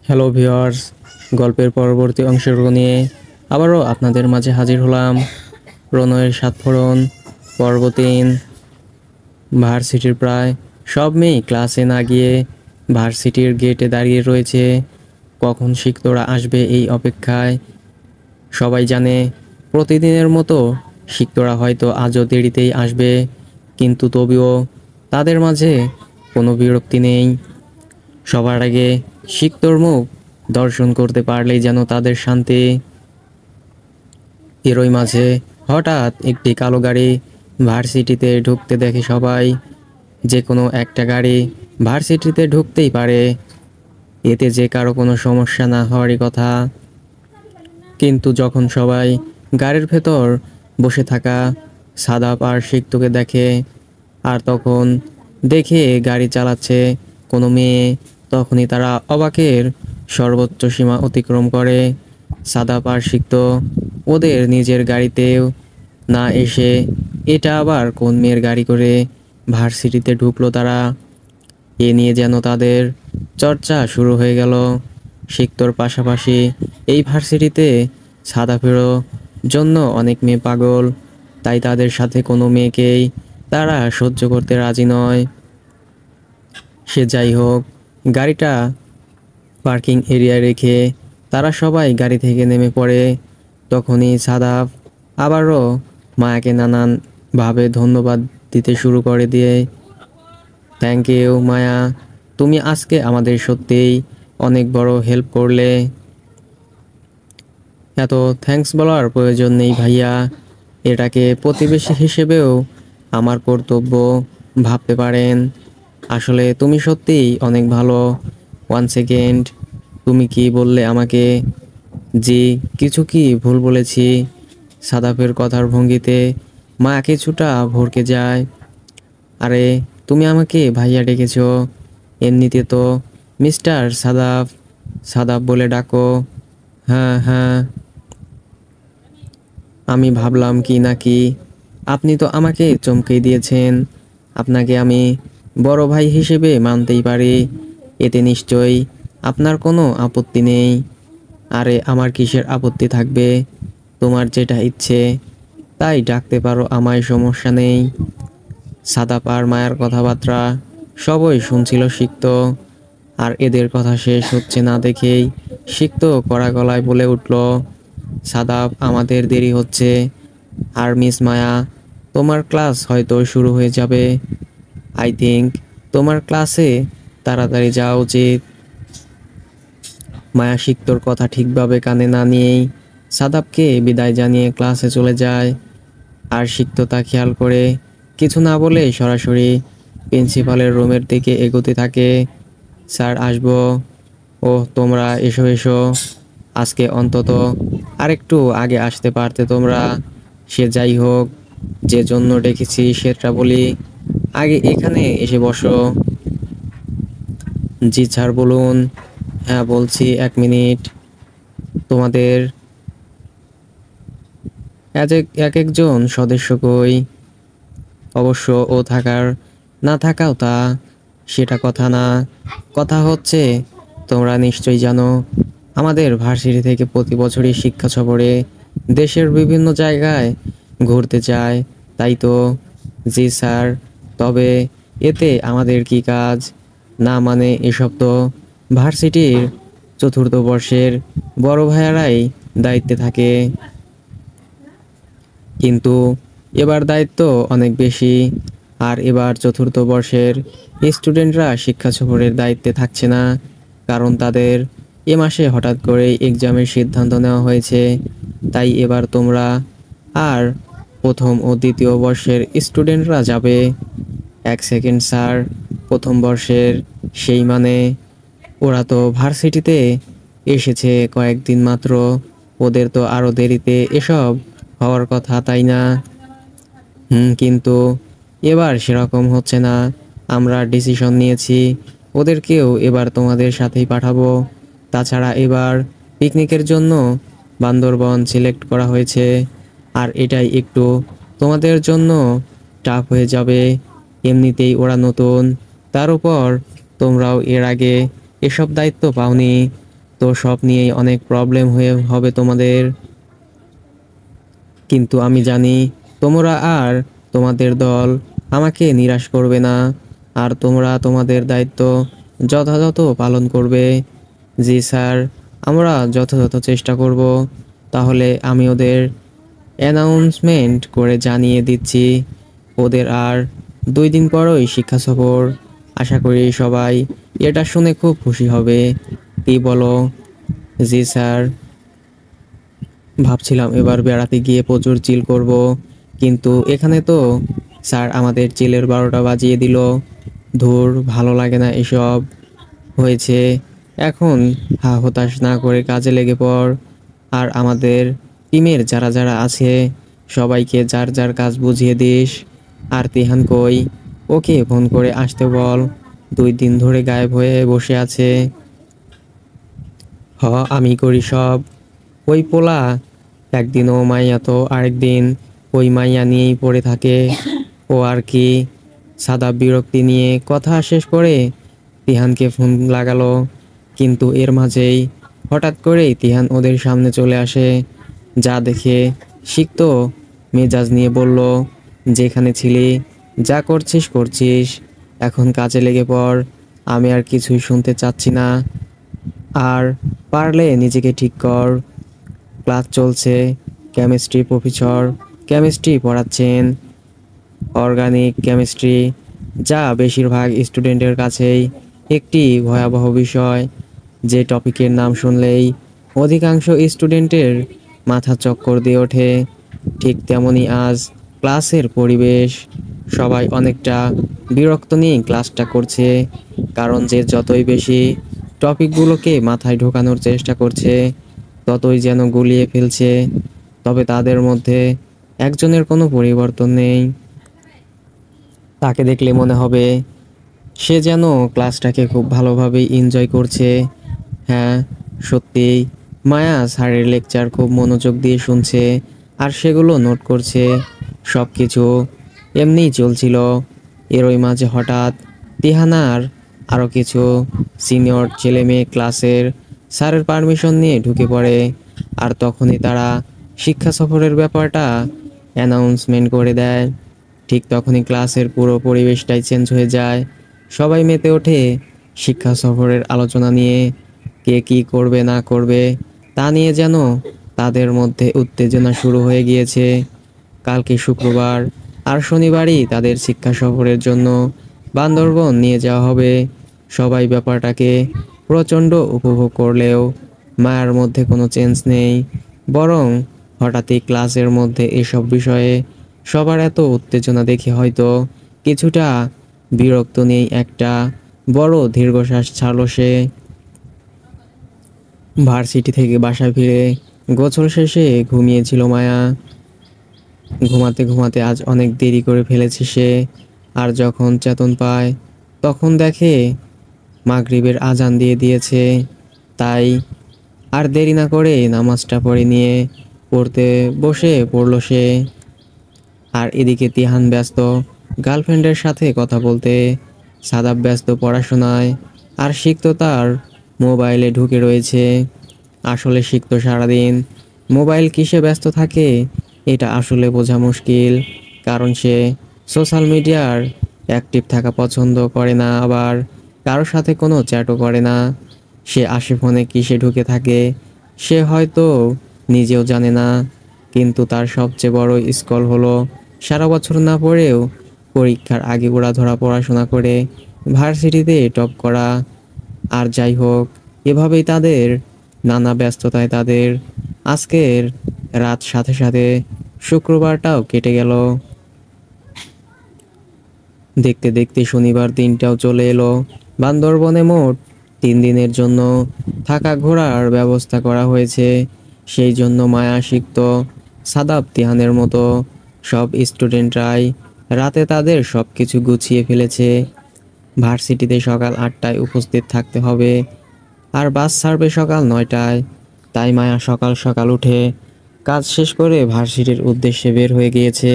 Hello viewers, গল্পের পরবর্তী অংশের নিয়ে আবারও আপনাদের মাঝে হাজির হলাম। প্রণয়ের সাতফোড়ন পর্ব ৩। ভার্সিটির প্রায় সব মেয়েই ক্লাসে না গিয়ে ভার্সিটির গেটে দাঁড়িয়ে রয়েছে, কখন শিক্ষকরা আসবে এই অপেক্ষায়। সবাই জানে প্রতিদিনের মতো শিক্ষকরা হয়তো আজও দেরিতেই আসবে, কিন্তু তবুও তাদের মাঝে কোনো বিরক্তি নেই। সবার আগে শিক্ষকর মুখ দর্শন করতে পারলেই যেন তাদের শান্তি। এরই মাঝে হঠাৎ একটি কালো গাড়ি ভার্সিটিতে ঢুকতে দেখে সবাই। যে কোনো একটা গাড়ি ভার্সিটিতে ঢুকতেই পারে, এতে যে কারো কোনো সমস্যা না হওয়ারই কথা। কিন্তু যখন সবাই গাড়ির ভেতর বসে থাকা সাদাপ আর শিক্ষককে দেখে, আর তখন দেখে গাড়ি চালাচ্ছে কোনো মেয়ে, তখনই তারা অবাকের সর্বোচ্চ সীমা অতিক্রম করে। সাদাপ আর শিখত ওদের নিজের গাড়িতেও না এসে এটা আবার কোন মেয়ের গাড়ি করে ভার্সিটিতে ঢুকলো তারা, এ নিয়ে যেন তাদের চর্চা শুরু হয়ে গেল। শিক্ষর পাশাপাশি এই ভার্সিটিতে সাদাপেরও জন্য অনেক মেয়ে পাগল, তাই তাদের সাথে কোনো মেয়েকেই তারা সহ্য করতে রাজি নয়। সে যাই হোক, গাড়িটা পার্কিং এরিয়ায় রেখে তারা সবাই গাড়ি থেকে নেমে পড়ে। তখনই সাদাব আবারও মায়াকে নানানভাবে ধন্যবাদ দিতে শুরু করে দিয়ে, থ্যাংক ইউ মায়া, তুমি আজকে আমাদের সত্যিই অনেক বড় হেল্প করলে। এত থ্যাঙ্কস বলার প্রয়োজন নেই ভাইয়া, এটাকে প্রতিবেশী হিসেবেও আমার কর্তব্য ভাবতে পারেন। আসলে তুমি সত্যিই অনেক ভালো। ওয়ান সেকেন্ড, তুমি কি বললে আমাকে? জি, কিছু কি ভুল বলেছি? সাদাপের কথার ভঙ্গিতে মা কিছুটা ভরকে যায়। আরে, তুমি আমাকে ভাইয়া ডেকেছ, এমনিতে তো মিস্টার সাদাপ সাদাপ বলে ডাকো। হ্যাঁ হ্যাঁ, আমি ভাবলাম কি নাকি আপনি তো আমাকে চমকে দিয়েছেন। আপনাকে আমি বড় ভাই হিসেবে মানতেই পারি, এতে নিশ্চয়ই আপনার কোনো আপত্তি নেই। আরে আমার কিসের আপত্তি থাকবে? তোমার যেটা ইচ্ছে তাই ডাকতে পারো আমায়, সমস্যা নেই। সাদাপ আর মায়ার কথাবার্তা সবই শুনছিল সিক্ত, আর এদের কথা শেষ হচ্ছে না দেখেই সিক্ত কড়া গলায় বলে উঠল, সাদাপ আমাদের দেরি হচ্ছে, আর মিস মায়া তোমার ক্লাস হয়তো শুরু হয়ে যাবে। আই থিঙ্ক তোমার ক্লাসে তাড়াতাড়ি যাওয়া উচিত। মায়া সিক্তর কথা ঠিকভাবে কানে না নিয়েই সাদাপকে বিদায় জানিয়ে ক্লাসে চলে যায়, আর সিক্ত তা খেয়াল করে কিছু না বলে সরাসরি প্রিন্সিপালের রুমের দিকে এগোতে থাকে। স্যার আসবো। ও তোমরা এসো এসো, আজকে অন্তত আরেকটু আগে আসতে পারতে তোমরা। সে যাই হোক, যে জন্য ডেকেছি সেটা বলি, আগে এখানে এসে বসো। জি স্যার বলুন। হ্যাঁ বলছি, এক মিনিট। তোমাদের এক একজন সদস্য কই? অবশ্য ও থাকার না থাকাও তা সেটা কথা না, কথা হচ্ছে তোমরা নিশ্চয়ই জানো আমাদের ভার্সিটি থেকে প্রতি বছরই শিক্ষা সফরে দেশের বিভিন্ন জায়গায় ঘুরতে যায়, তাই তো? জি স্যার, তবে এতে আমাদের কি কাজ? না মানে এসব তো ভার্সিটির চতুর্থ বর্ষের বড় ভাইয়ারাই দায়িত্বে থাকে, কিন্তু এবার দায়িত্ব অনেক বেশি। আর এবার চতুর্থ বর্ষের স্টুডেন্টরা শিক্ষা সফরের দায়িত্বে থাকছে না, কারণ তাদের এ মাসে হঠাৎ করেই এক্সামের সিদ্ধান্ত নেওয়া হয়েছে। তাই এবার তোমরা আর প্রথম ও দ্বিতীয় বর্ষের স্টুডেন্টরা যাবে। এক সেকেন্ড স্যার, প্রথম বর্ষের সেই মানে? ওরা তো ভার্সিটিতে এসেছে কয়েকদিন মাত্র, ওদের তো আরও দেরিতে এসব হওয়ার কথা, তাই না? কিন্তু এবার সেরকম হচ্ছে না। আমরা ডিসিশন নিয়েছি ওদেরকেও এবার তোমাদের সাথেই পাঠাবো। তাছাড়া এবার পিকনিকের জন্য বান্দরবন সিলেক্ট করা হয়েছে, আর এটাই একটু তোমাদের জন্য টাফ হয়ে যাবে। এমনিতেই ওরা নতুন, তার উপর তোমরাও এর আগে এসব দায়িত্ব পাওনি। তো সব নিয়েই অনেক প্রবলেম হয়ে হবে তোমাদের। কিন্তু আমি জানি তোমরা আর তোমাদের দল আমাকে নিরাশ করবে না, আর তোমরা তোমাদের দায়িত্ব যথাযথ পালন করবে। জি স্যার, আমরা যথাযথ চেষ্টা করব। তাহলে আমি ওদের অ্যানাউন্সমেন্ট করে জানিয়ে দিচ্ছি, ওদের আর 2 দিন পরই শিক্ষা সফর। আশা করি সবাই এটা শুনে খুব খুশি হবে। কি বলো? জি স্যার। ভাবছিলাম এবার বেড়াতে গিয়ে প্রচুর চিল করব, কিন্তু এখানে তো স্যার আমাদের চিলের 12টা বাজিয়ে দিল। ধুর, ভালো লাগে না এসব। হয়েছে, এখন হতাশ না করে কাজে লেগে পড়। আর আমাদের টিমের যারা যারা আছে সবাইকে যার যার কাজ বুঝিয়ে দিস। আর তিহান কই? ওকে ফোন করে আসতে বল, 2 দিন ধরে গায়েব হয়ে বসে আছে। আমি করি সব। ওই পোলা একদিন ও মাইয়া তো আরেকদিন ওই মাইয়া নিয়েই পড়ে থাকে। ও আর কি। সাদা বিরক্তি নিয়ে কথা শেষ করে তিহানকে ফোন লাগালো, কিন্তু এর মাঝেই হঠাৎ করেই তিহান ওদের সামনে চলে আসে। যা দেখে সিক্ত মেজাজ নিয়ে বলল, যেখানে ছিলি যা করছিস করছিস, এখন কাজে লেগে পড়। আমি আর কিছুই শুনতে চাচ্ছি না। আর পারলে নিজেকে ঠিক কর। ক্লাস চলছে, কেমিস্ট্রি প্রফেসর কেমিস্ট্রি পড়াচ্ছেন, অর্গানিক কেমিস্ট্রি, যা বেশিরভাগ স্টুডেন্টের কাছেই একটি ভয়াবহ বিষয়। যে টপিকের নাম শুনলেই অধিকাংশ স্টুডেন্টের মাথা চক্কর দিয়ে ওঠে। ঠিক তেমনই আজ ক্লাসের পরিবেশ। সবাই অনেকটা বিরক্ত নিয়ে ক্লাসটা করছে, কারণ যে যতই বেশি টপিকগুলোকে মাথায় ঢোকানোর চেষ্টা করছে ততই যেন গুলিয়ে ফেলছে। তবে তাদের মধ্যে একজনের কোনো পরিবর্তন নেই। তাকে দেখলে মনে হবে সে যেন ক্লাসটাকে খুব ভালোভাবেই এনজয় করছে। হ্যাঁ, সত্যিই মায়া স্যারের লেকচার খুব মনোযোগ দিয়ে শুনছে আর সেগুলো নোট করছে। সব কিছু এমনিই চলছিল। এরই মাঝে হঠাৎ তিহানার আরও কিছু সিনিয়র ছেলে মেয়ে ক্লাসের স্যারের পারমিশন নিয়ে ঢুকে পড়ে। আর তখনই তারা শিক্ষা সফরের ব্যাপারটা অ্যানাউন্সমেন্ট করে দেয়। ঠিক তখনই ক্লাসের পুরো পরিবেশটাই চেঞ্জ হয়ে যায়। সবাই মেতে ওঠে শিক্ষা সফরের আলোচনা নিয়ে। কে কী করবে না করবে তা নিয়ে যেন তাদের মধ্যে উত্তেজনা শুরু হয়ে গিয়েছে। কালকে শুক্রবার আর শনিবারই তাদের শিক্ষা সফরের জন্য বান্দরবন নিয়ে যাওয়া হবে। সবাই ব্যাপারটাকে প্রচণ্ড উপভোগ করলেও মায়ার মধ্যে কোনো চেঞ্জ নেই। বরং হঠাৎই ক্লাসের মধ্যে এসব বিষয়ে সবার এত উত্তেজনা দেখে হয়তো কিছুটা বিরক্ত নেই, একটা বড় দীর্ঘশ্বাস ছাড়ল সে। ভার্সিটি থেকে বাসায় ফিরে গোসল শেষে ঘুমিয়েছিল মায়া। ঘুমাতে ঘুমাতে আজ অনেক দেরি করে ফেলেছে সে। আর যখন চেতন পায় তখন দেখে মাগরিবের আজান দিয়ে দিয়েছে। তাই আর দেরি না করে নামাজটা পড়ে নিয়ে পড়তে বসে পড়ল সে। আর এদিকে তিহান ব্যস্ত গার্লফ্রেন্ডের সাথে কথা বলতে, সাদাব ব্যস্ত পড়াশোনায়, আর সিক্ত তার মোবাইলে ঢুকে রয়েছে। আসলে সিক্ত সারাদিন মোবাইল কিসে ব্যস্ত থাকে এটা আসলে বোঝা মুশকিল, কারণ সে সোশ্যাল মিডিয়ার অ্যাক্টিভ থাকা পছন্দ করে না, আবার কারোর সাথে কোনো চ্যাটও করে না। সে আসে ফোনে কিসে ঢুকে থাকে সে হয়তো নিজেও জানে না। কিন্তু তার সবচেয়ে বড় স্কল হলো সারা বছর না পড়েও পরীক্ষার আগে ধরা পড়াশোনা করে ভার্সিটিতে টপ করা। আর যাই হোক, এভাবেই তাদের নানা ব্যস্ততায় তাদের আজকের রাত সাথে সাথে শুক্রবারটাও কেটে গেল। দেখতে দেখতে শনিবার দিনটাও চলে এলো। বান্দরবনে মোট 3 দিনের জন্য থাকা ঘোরার ব্যবস্থা করা হয়েছে। সেই জন্য মায়া, সিক্ত, সাদাব, তিহানের মতো সব স্টুডেন্টরাই রাতে তাদের সব কিছু গুছিয়ে ফেলেছে। ভার্সিটিতে সকাল 8টায় উপস্থিত থাকতে হবে, আর বাস ছাড়বে সকাল 9টায়। তাই মায়া সকাল সকাল উঠে কাজ শেষ করে ভার্সিটির উদ্দেশ্যে বের হয়ে গিয়েছে।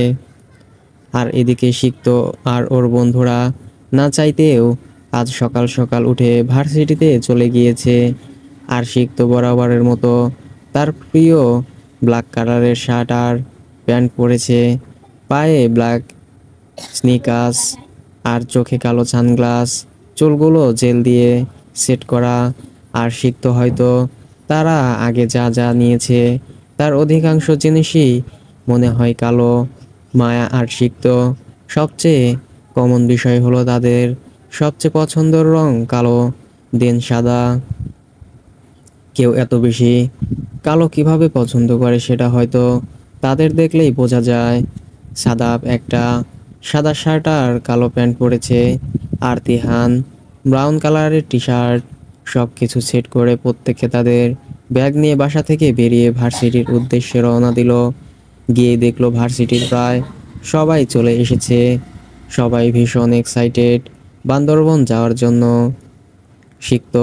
আর এদিকে সিক্ত আর ওর বন্ধুরা না চাইতেও আজ সকাল সকাল উঠে ভার্সিটিতে চলে গিয়েছে। আর সিক্ত বরাবরের মতো তার প্রিয় ব্ল্যাক কালারের শার্ট আর প্যান্ট পরেছে, পায়ে ব্ল্যাক স্নিকার্স আর চোখে কালো সানগ্লাস, চুলগুলো জেল দিয়ে সেট করা। আর সিক্ত হয়তো তারা আগে যা যা নিয়েছে তার অধিকাংশ জিনিসই মনে হয় কালো। মায়া আর সিক্ত সবচেয়ে কমন বিষয় হলো তাদের সবচেয়ে পছন্দের রং কালো, দেন সাদা। কেউ এত বেশি কালো কিভাবে পছন্দ করে সেটা হয়তো তাদের দেখলেই বোঝা যায়। সাদাব একটা সাদা শার্ট আর কালো প্যান্ট পরেছে, আর তিহান ব্রাউন কালারের টি শার্ট। সব কিছু সেট করে প্রত্যেকে তাদের ব্যাগ নিয়ে বাসা থেকে বেরিয়ে ভার্সিটির উদ্দেশ্যে রওনা দিল। গিয়ে দেখলো ভার্সিটির প্রায় সবাই চলে এসেছে। সবাই ভীষণ এক্সাইটেড বান্দরবন যাওয়ার জন্য। সিক্ত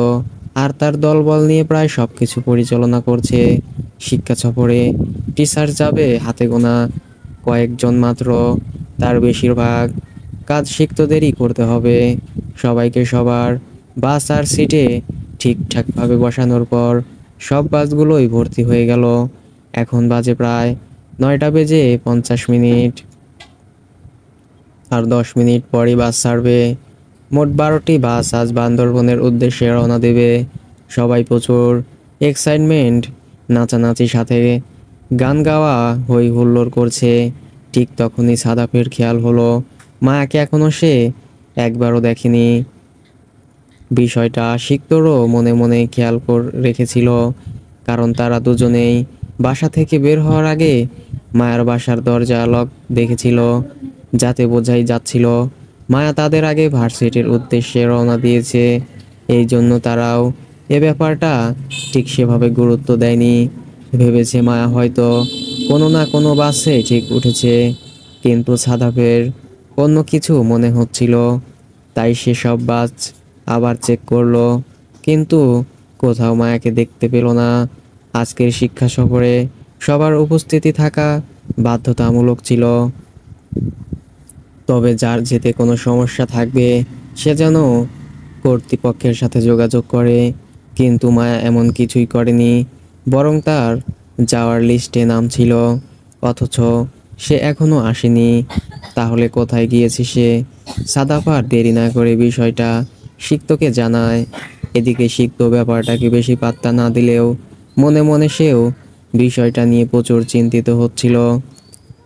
আর তার দলবল নিয়ে প্রায় সব কিছু পরিচালনা করছে। শিক্ষা সফরে টিচার যাবে হাতে গোনা কয়েকজন মাত্র, তার বেশিরভাগ কাজ সিক্তদেরই করতে হবে। সবাইকে সবার বাস আর সিটে ঠিকঠাকভাবে বসানোর পর সব বাসগুলোই ভর্তি হয়ে গেল। এখন বাজে প্রায় 9:50। আর 10 মিনিট পরই বাস ছাড়বে। মোট 12টি বাস আজ বান্দরবনের উদ্দেশ্যে রওনা দেবে। সবাই প্রচুর এক্সাইটমেন্ট, নাচানাচির সাথে গান গাওয়া হই হুল্লোড় করছে। ঠিক তখনই সাদাপের খেয়াল হলো মায়াকে এখনো সে একবারও দেখেনি। বিষয়টা সিক্তরও মনে মনে খেয়াল রেখেছিল, কারণ তারা দুজনেই বাসা থেকে বের হওয়ার আগে মায়ার বাসার দরজা লক দেখেছিল, যাতে বোঝাই যাচ্ছিল মায়া তাদের আগে ভার্সিটির উদ্দেশ্যে রওনা দিয়েছে। এই জন্য তারাও এ ব্যাপারটা ঠিক সেভাবে গুরুত্ব দেয়নি। ভেবেছে মায়া হয়তো কোনো না কোনো বাসে ঠিক উঠেছে, কিন্তু সাদাপের অন্য কিছু মনে হচ্ছিল। তাই সে সব বাস আবার চেক করলো, কিন্তু কোথাও মায়াকে দেখতে পেল না। আজকের শিক্ষা সফরে সবার উপস্থিতি থাকা বাধ্যতামূলক ছিল, তবে যার যেতে কোনো সমস্যা থাকবে সে যেন কর্তৃপক্ষের সাথে যোগাযোগ করে। কিন্তু মায়া এমন কিছুই করেনি, বরং তার যাওয়ার লিস্টে নাম ছিল, অথচ সে এখনো আসেনি। তাহলে কোথায় গিয়েছে সে? সাদাপার দেরি না করে বিষয়টা সিক্তকে জানায়। এদিকে সিক্ত ব্যাপারটাকে বেশি পাত্তা না দিলেও মনে মনে সেও বিষয়টা নিয়ে প্রচুর চিন্তিত হচ্ছিল,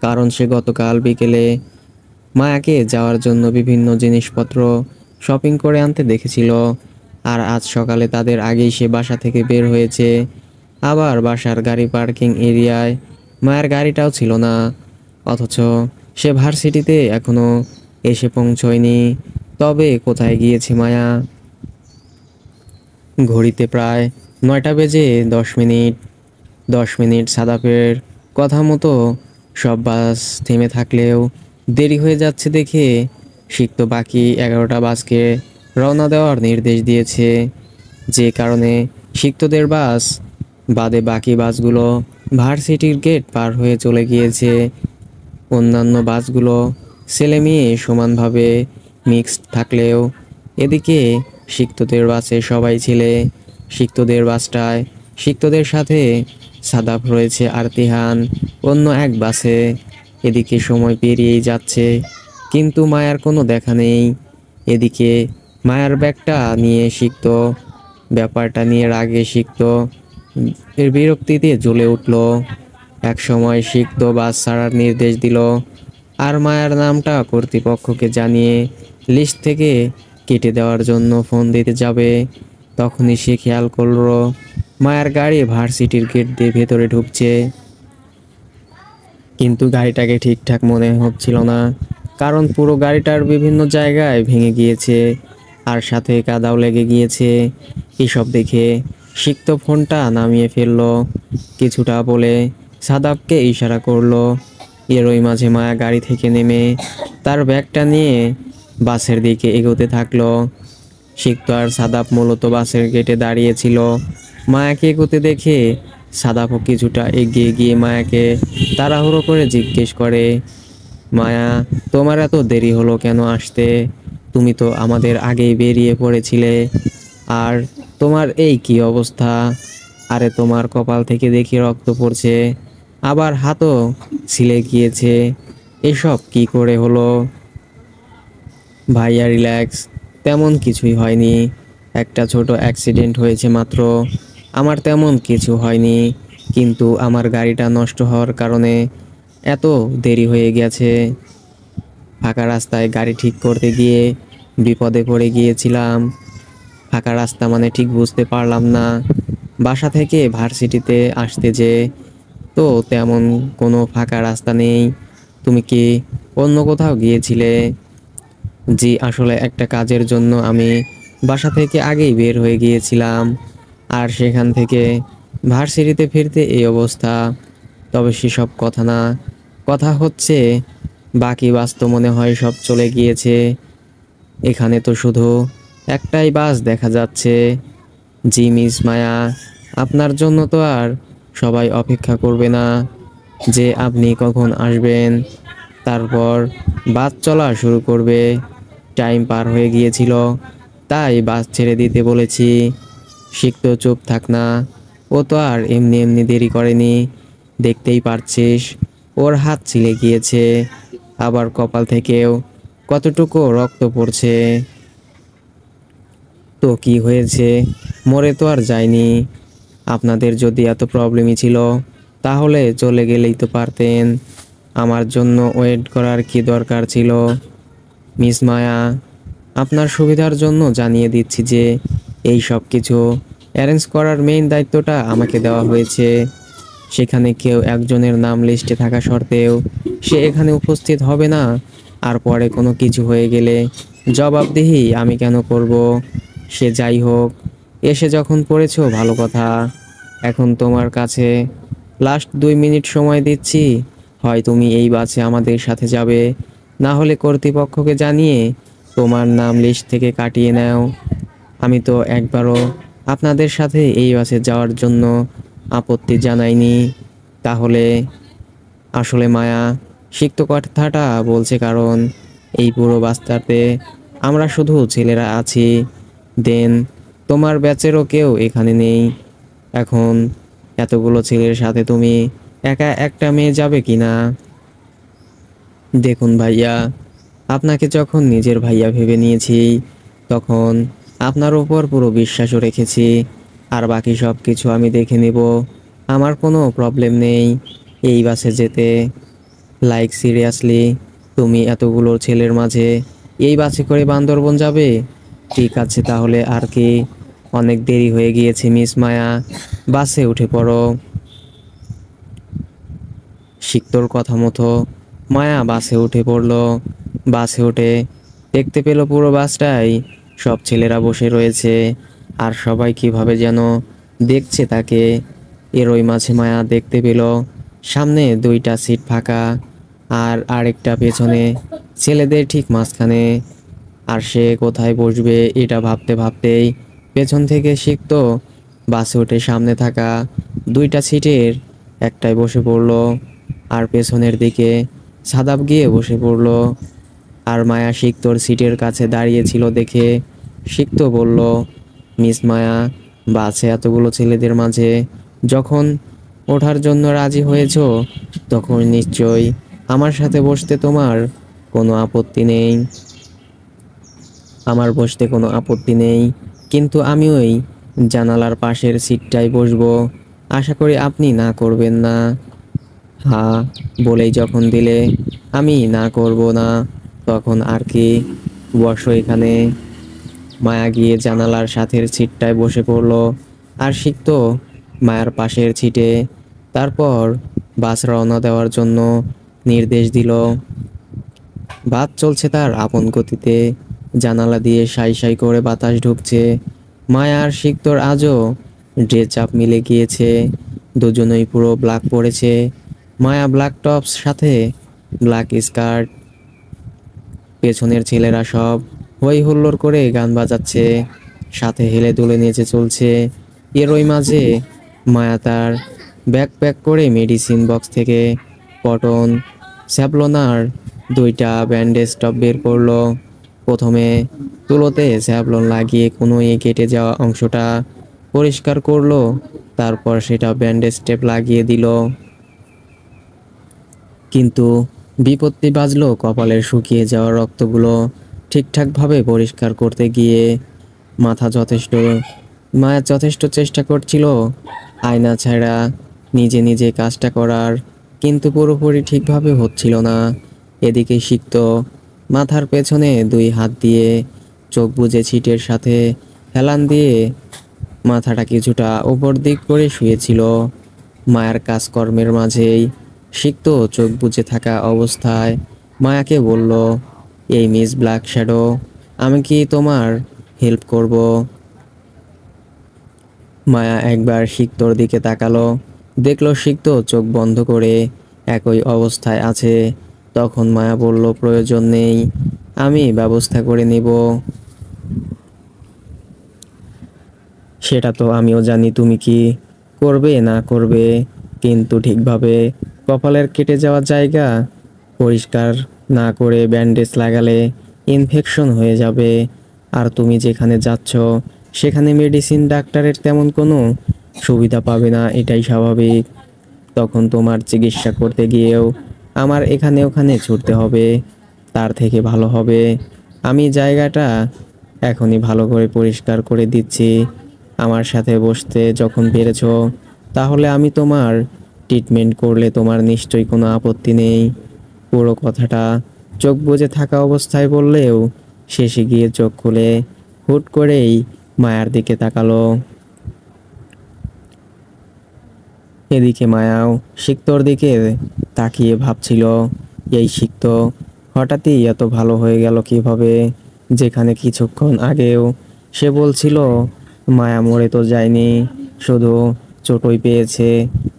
কারণ সে গতকাল বিকেলে মায়াকে যাওয়ার জন্য বিভিন্ন জিনিসপত্র শপিং করে আনতে দেখেছিল। আর আজ সকালে তাদের আগেই সে বাসা থেকে বের হয়েছে। আবার বাসার গাড়ি পার্কিং এরিয়ায় মায়ের গাড়িটাও ছিল না, অথচ সে ভার্সিটিতে এখনো এসে পৌঁছয়নি। তবে কোথায় গিয়েছে মায়া? ঘড়িতে প্রায় 9:10। 10 মিনিট সাদাপের কথা মতো সব বাস থেমে থাকলেও দেরি হয়ে যাচ্ছে দেখে সিক্ত বাকি 11টা বাসকে রওনা দেওয়ার নির্দেশ দিয়েছে। যে কারণে সিক্তদের বাস বাদে বাকি বাসগুলো ভার্সিটির গেট পার হয়ে চলে গিয়েছে। অন্যান্য বাসগুলো ছেলে মেয়ে সমানভাবে মিক্সড থাকলেও এদিকে সিক্তদের বাসে সবাই ছেলে। সিক্তদের বাসটায় সিক্তদের সাথে সাদাপ রয়েছে আর তিহান অন্য এক বাসে। এদিকে সময় পেরিয়েই যাচ্ছে, কিন্তু মায়ার কোনো দেখা নেই। এদিকে মায়ার ব্যাগটা নিয়ে সিক্ত ব্যাপারটা নিয়ে রাগে সিক্ত এর বিরক্তিতে জ্বলে উঠল। এক সময় সিক্ত বাস ছাড়ার নির্দেশ দিল, আর মায়ার নামটা কর্তৃপক্ষকে জানিয়ে লিস্ট থেকে কেটে দেওয়ার জন্য ফোন দিতে যাবে। তখনই সে খেয়াল করলো মায়ার গাড়ি ভার্সিটির গেট দিয়ে ভেতরে ঢুকছে, কিন্তু গাড়িটাকে ঠিকঠাক মনে হচ্ছিল না, কারণ পুরো গাড়িটার বিভিন্ন জায়গায় ভেঙে গিয়েছে আর সাথে কাদাও লেগে গিয়েছে। এসব দেখে সিক্ত ফোনটা নামিয়ে ফেললো, কিছুটা বলে সাদাবকে ইশারা করলো। এরই মাঝে মায়া গাড়ি থেকে নেমে তার ব্যাগটা নিয়ে বাসের দিকে এগোতে থাকলো। সিক্ত আর সাদাব মূলত বাসের গেটে দাঁড়িয়েছিল। মায়াকে এগোতে দেখে সাদাবও কিছুটা এগিয়ে গিয়ে মায়াকে তাড়াহুড়ো করে জিজ্ঞেস করে, মায়া, তোমার এত দেরি হলো কেন আসতে? তুমি তো আমাদের আগেই বেরিয়ে পড়েছিলে। আর তোমার এই কি অবস্থা? আরে তোমার কপাল থেকে দেখি রক্ত পড়ছে, আবার হাতও ছিলে গিয়েছে। এসব কি করে হলো? ভাইয়া রিল্যাক্স, তেমন কিছুই হয়নি। একটা ছোট অ্যাক্সিডেন্ট হয়েছে মাত্র। আমার তেমন কিছু হয়নি, কিন্তু আমার গাড়িটা নষ্ট হওয়ার কারণে এত দেরি হয়ে গেছে। ফাঁকা রাস্তায় গাড়ি ঠিক করতে গিয়ে বিপদে পড়ে গিয়েছিলাম। ফাঁকা রাস্তা মানে ঠিক বুঝতে পারলাম না। বাসা থেকে ভার্সিটিতে আসতে যে তো তেমন কোনো ফাঁকা রাস্তা নেই। তুমি কি অন্য কোথাও গিয়েছিলে? জি, আসলে একটা কাজের জন্য আমি বাসা থেকে আগেই বের হয়ে গিয়েছিলাম, আর সেখান থেকে ভার্সিটিতে ফিরতে এই অবস্থা। তবে সেসব কথা না, কথা হচ্ছে বাকি বাস তো মনে হয় সব চলে গিয়েছে। এখানে তো শুধু একটাই বাস দেখা যাচ্ছে। জি মিস মায়া, আপনার জন্য তো আর সবাই অপেক্ষা করবে না যে আপনি কখন আসবেন। তারপর বাস চলা শুরু করবে। টাইম পার হয়ে গিয়েছিল, তাই বাস ছেড়ে দিতে বলেছি। সিক্ত চুপ থাক না, ও তো আর এমনি এমনি দেরি করেনি। দেখতেই পারছিস ওর হাত ছিলে গিয়েছে, আবার কপাল থেকেও কতটুকু রক্ত পড়ছে। তো কি হয়েছে? মরে তো আর যায়নি। আপনাদের যদি এত প্রবলেমই ছিল তাহলে চলে গেলেই তো পারতেন। আমার জন্য ওয়েট করার কি দরকার ছিল? মিস মায়া, আপনার সুবিধার জন্য জানিয়ে দিচ্ছি যে এই সব কিছু অ্যারেঞ্জ করার মেইন দায়িত্বটা আমাকে দেওয়া হয়েছে। সেখানে কেউ একজনের নাম লিস্টে থাকা সত্ত্বেও সে এখানে উপস্থিত হবে না, আর পরে কোনো কিছু হয়ে গেলে জবাবদিহি আমি কেন করব? সে যাই হোক, এসে যখন পড়েছো ভালো কথা। এখন তোমার কাছে লাস্ট 2 মিনিট সময় দিচ্ছি। হয় তুমি এই বাসে আমাদের সাথে যাবে, না হলে কর্তৃপক্ষকে জানিয়ে তোমার নাম লিস্ট থেকে কাটিয়ে নাও। আমি তো একবারও আপনাদের সাথে এই বাসে যাওয়ার জন্য আপত্তি জানাইনি। তাহলে আসলে মায়া সিক্ত কথাটা বলছে কারণ এই পুরো বাসটাতে আমরা শুধু ছেলেরা আছি। দেন তোমার ব্যাচেরও কেউ এখানে নেই। এখন এতগুলো ছেলের সাথে তুমি একা একটা মেয়ে যাবে কিনা? দেখুন ভাইয়া, আপনাকে যখন নিজের ভাইয়া ভেবে নিয়েছি, তখন আপনার উপর পুরো বিশ্বাসও রেখেছি। আর বাকি সব কিছু আমি দেখে নেব। আমার কোনো প্রবলেম নেই এই বাসে যেতে। লাইক সিরিয়াসলি, তুমি এতগুলো ছেলের মাঝে এই বাসে করে বান্দরবন যাবে? ঠিক আছে তাহলে আর কি, অনেক দেরি হয়ে গিয়েছে মিস মায়া, বাসে উঠে পড়ো। সিক্তর কথা মতো মায়া বাসে উঠে পড়ল। বাসে উঠে দেখতে পেল পুরো বাসটাই সব ছেলেরা বসে রয়েছে, আর সবাই কিভাবে যেন দেখছে তাকে। এরই মাঝে মায়া দেখতে পেল সামনে 2টা সিট ফাঁকা, আর আরেকটা পেছনে, ছেলেদের ঠিক মাঝখানে। আর সে কোথায় বসবে এটা ভাবতে ভাবতেই পেছন থেকে সিক্ত বাসে উঠে সামনে থাকা 2টা সিটের একটায় বসে পড়ল, আর পেছনের দিকে সাদাব গিয়ে বসে পড়ল। আর মায়া সিক্তর সিটের কাছে দাঁড়িয়েছিল দেখে সিক্ত বলল, মিস মায়া, বাসে এতগুলো ছেলেদের মাঝে যখন ওঠার জন্য রাজি হয়েছো, তখন নিশ্চয়ই আমার সাথে বসতে তোমার কোনো আপত্তি নেই। আমার বসতে কোনো আপত্তি নেই, কিন্তু আমি ওই জানালার পাশের সিটটায় বসবো। আশা করি আপনি না করবেন না। হ্যাঁ বলেই যখন দিলে আমি না করব না, তখন আর কি, বসো এখানে। মায়া গিয়ে জানালার সাথের সিটটায় বসে পড়লো, আর সিক্ত মায়ার পাশের সিটে। তারপর বাস রওনা দেওয়ার জন্য নির্দেশ দিল। বাস চলছে তার আপন গতিতে, জানালা দিয়ে সাই সাই করে বাতাস ঢুকছে। মায়া আর সিক্তর আজও ড্রেস চাপ মিলে গিয়েছে, দুজনেই পুরো ব্ল্যাক পরেছে। মায়া ব্ল্যাক টপস সাথে ব্ল্যাক স্কার্ট। পেছনের ছেলেরা সব হই হুল্লোড় করে গান বাজাচ্ছে, সাথে হেলে দুলে নেচে চলছে। এরই মাঝে মায়া তার ব্যাকপ্যাক করে মেডিসিন বক্স থেকে কটন, স্যাভলনার 2টা ব্যান্ডেজ টপ বের করলো। প্রথমে তুলোতে স্যাভলন লাগিয়ে কোনোই কেটে যাওয়া অংশটা পরিষ্কার করলো, তারপর সেটা ব্যান্ডেজ টেপ লাগিয়ে দিল। কিন্তু বিপত্তি বাজলো কপালের শুকিয়ে যাওয়া রক্তগুলো ঠিকঠাকভাবে পরিষ্কার করতে গিয়ে। মাথা যথেষ্ট মায়া যথেষ্ট চেষ্টা করছিল আয়না ছাড়া নিজে নিজে কাজটা করার, কিন্তু পুরোপুরি ঠিকভাবে হচ্ছিল না। এদিকে সিক্ত মাথার পেছনে দুই হাত দিয়ে চোখ বুজে ছিটের সাথে হেলান দিয়ে মাথাটা কিছুটা উপর দিক করে শুয়েছিল। মায়ার কাজকর্মের মাঝেই সিক্ত চোখ বুজে থাকা অবস্থায় মায়াকে বলল, এই মিস ব্ল্যাক শ্যাডো, আমি কি তোমার হেল্প করব? মায়া একবার সিক্তর দিকে তাকালো, দেখলো সিক্ত চোখ বন্ধ করে একই অবস্থায় আছে। তখন মায়া বলল, প্রয়োজন নেই, আমি ব্যবস্থা করে নিব। সেটা তো আমিও জানি তুমি কি করবে না করবে, কিন্তু ঠিকভাবে কপালের কেটে যাওয়া জায়গা পরিষ্কার না করে ব্যান্ডেজ লাগালে ইনফেকশন হয়ে যাবে। আর তুমি যেখানে যাচ্ছ সেখানে মেডিসিন ডাক্তারের তেমন কোনো সুবিধা পাবে না, এটাই স্বাভাবিক। তখন তোমার চিকিৎসা করতে গিয়েও আমার এখানে ওখানে ছুটতে হবে। তার থেকে ভালো হবে আমি জায়গাটা এখনই ভালো করে পরিষ্কার করে দিচ্ছি। আমার সাথে বসতে যখন পেরেছ, তাহলে আমি তোমার ট্রিটমেন্ট করলে তোমার নিশ্চয়ই কোনো আপত্তি নেই। পুরো কথাটা চোখ বুজে থাকা অবস্থায় বললেও শেষে গিয়ে চোখ খুলে হুট করেই মায়ার দিকে তাকালো। এদিকে মায়াও সিক্তর দিকে তাকিয়ে ভাবছিল, এই সিক্ত হঠাৎই এত ভালো হয়ে গেল কিভাবে, যেখানে কিছুক্ষণ আগেও সে বলছিল মায়া মরে তো যায়নি, শুধু চোটই পেয়েছে।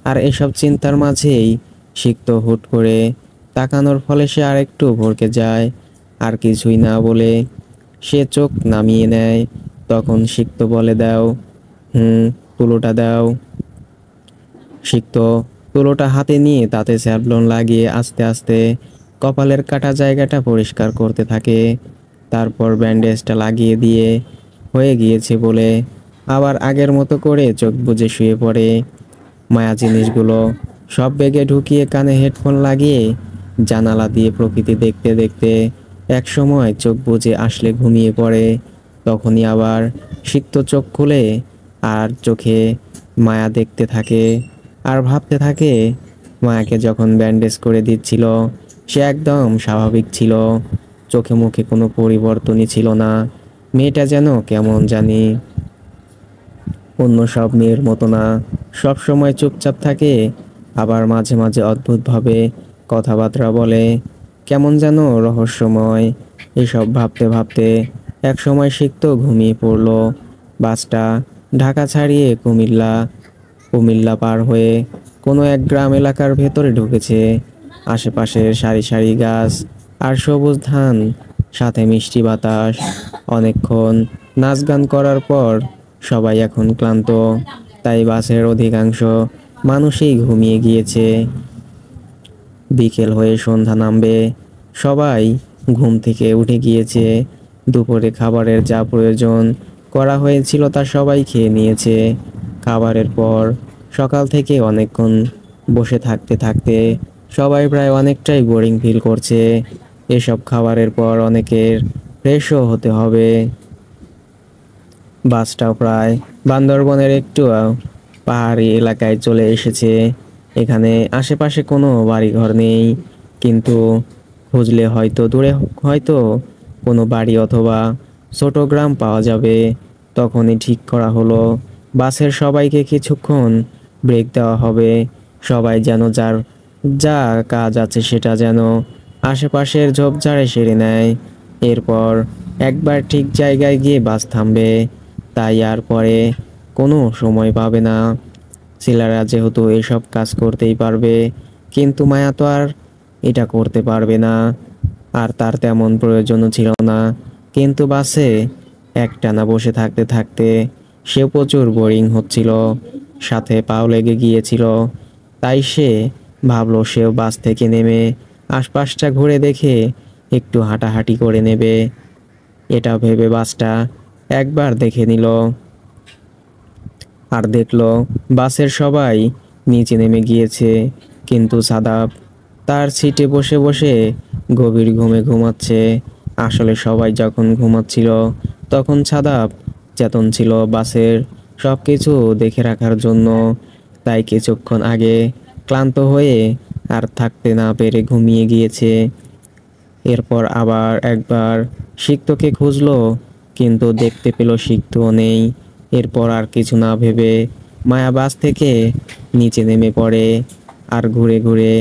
আর এসব চিন্তার মাঝেই সিক্ত হুট করে তাকানোর ফলে সে আরেকটু ভড়কে যায়। আর কিছুই না বলে সে চোখ নামিয়ে নেয়। তখন সিক্ত বলে, দাও, তুলোটা দাও। সিক্ত তুলোটা হাতে নিয়ে তাতে স্যাভলন লাগিয়ে আস্তে আস্তে কপালের কাটা জায়গাটা পরিষ্কার করতে থাকে। তারপর ব্যান্ডেজটা লাগিয়ে দিয়ে হয়ে গিয়েছে বলে আবার আগের মতো করে চোখ বুজে শুয়ে পড়ে। মায়া জিনিসগুলো সব ব্যাগে ঢুকিয়ে কানে হেডফোন লাগিয়ে জানালা দিয়ে প্রকৃতি দেখতে দেখতে এক সময় চোখ বুজে আসলে ঘুমিয়ে পড়ে। তখনই আবার সিক্ত চোখ খুলে আর চোখে মায়া দেখতে থাকে আর ভাবতে থাকে, মায়াকে যখন ব্যান্ডেজ করে দিচ্ছিল সে একদম স্বাভাবিক ছিল, চোখে মুখে কোনো পরিবর্তনই ছিল না। মেয়েটা যেন কেমন জানি অন্য সব মেয়ের মতো না, সব সময় চুপচাপ থাকে, আবার মাঝে মাঝে অদ্ভুতভাবে কথাবার্তা বলে, কেমন যেন রহস্যময়। এসব ভাবতে ভাবতে এক সময় সিক্ত ঘুমিয়ে পড়ল। বাসটা ঢাকা ছাড়িয়ে কুমিল্লা পার হয়ে কোনো এক গ্রাম এলাকার ভেতরে ঢুকেছে। আশেপাশের সারি সারি গাছ আর সবুজ ধান, সাথে মিষ্টি বাতাস। অনেকক্ষণ নাচ গান করার পর সবাই এখন ক্লান্ত, তাই বাসের অধিকাংশ মানুষই ঘুমিয়ে গিয়েছে। বিকেল হয়ে সন্ধ্যা নামবে, সবাই ঘুম থেকে উঠে গিয়েছে। দুপুরে খাবারের যা প্রয়োজন করা হয়েছিল তা সবাই খেয়ে নিয়েছে। খাবারের পর সকাল থেকে অনেকক্ষণ বসে থাকতে থাকতে সবাই প্রায় অনেকটাই বোরিং ফিল করছে। এসব খাবারের পর অনেকের ফ্রেশও হতে হবে। বাসটাও প্রায় বান্দরবনের একটু পাহাড়ি এলাকায় চলে এসেছে। এখানে আশেপাশে কোনো বাড়িঘর নেই, কিন্তু খুঁজলে হয়তো দূরে হয়তো কোনো বাড়ি অথবা ছোট গ্রাম পাওয়া যাবে। তখনই ঠিক করা হলো বাসের সবাইকে কিছুক্ষণ ব্রেক দেওয়া হবে। সবাই যেন যার যা কাজ আছে সেটা যেন আশেপাশের ঝোপঝাড়ে সেরে নেয়। এরপর একবার ঠিক জায়গায় গিয়ে বাস থামবে, তাই আর পরে কোনো সময় পাবে না। ছেলেরা যেহেতু এসব কাজ করতেই পারবে, কিন্তু মায়া তো আর এটা করতে পারবে না, আর তার তেমন প্রয়োজনও ছিল না। কিন্তু বাসে একটানা বসে থাকতে থাকতে সে প্রচুর বোরিং হচ্ছিল, সাথে পাও লেগে গিয়েছিল। তাই সে ভাবলো সেও বাস থেকে নেমে আশপাশটা ঘুরে দেখে একটু হাঁটাহাঁটি করে নেবে। এটা ভেবে বাসটা একবার দেখে নিল আর দেখলো বাসের সবাই নিচে নেমে গিয়েছে, কিন্তু সাদাব তার সিটে বসে বসে গভীর ঘুমে ঘুমাচ্ছে। আসলে সবাই যখন ঘুমাচ্ছিল তখন সাদাব চেতন ছিল বাসের সব কিছু দেখে রাখার জন্য। তাই কিছুক্ষণ আগে ক্লান্ত হয়ে আর থাকতে না পেরে ঘুমিয়ে গিয়েছে। এরপর আবার একবার সিক্তকে খুঁজলো, কিন্তু দেখতে পেল সিক্তও নেই। এরপর আর কিছু না ভেবে মায়া বাস থেকে নিচে নেমে পড়ে আর ঘুরে ঘুরে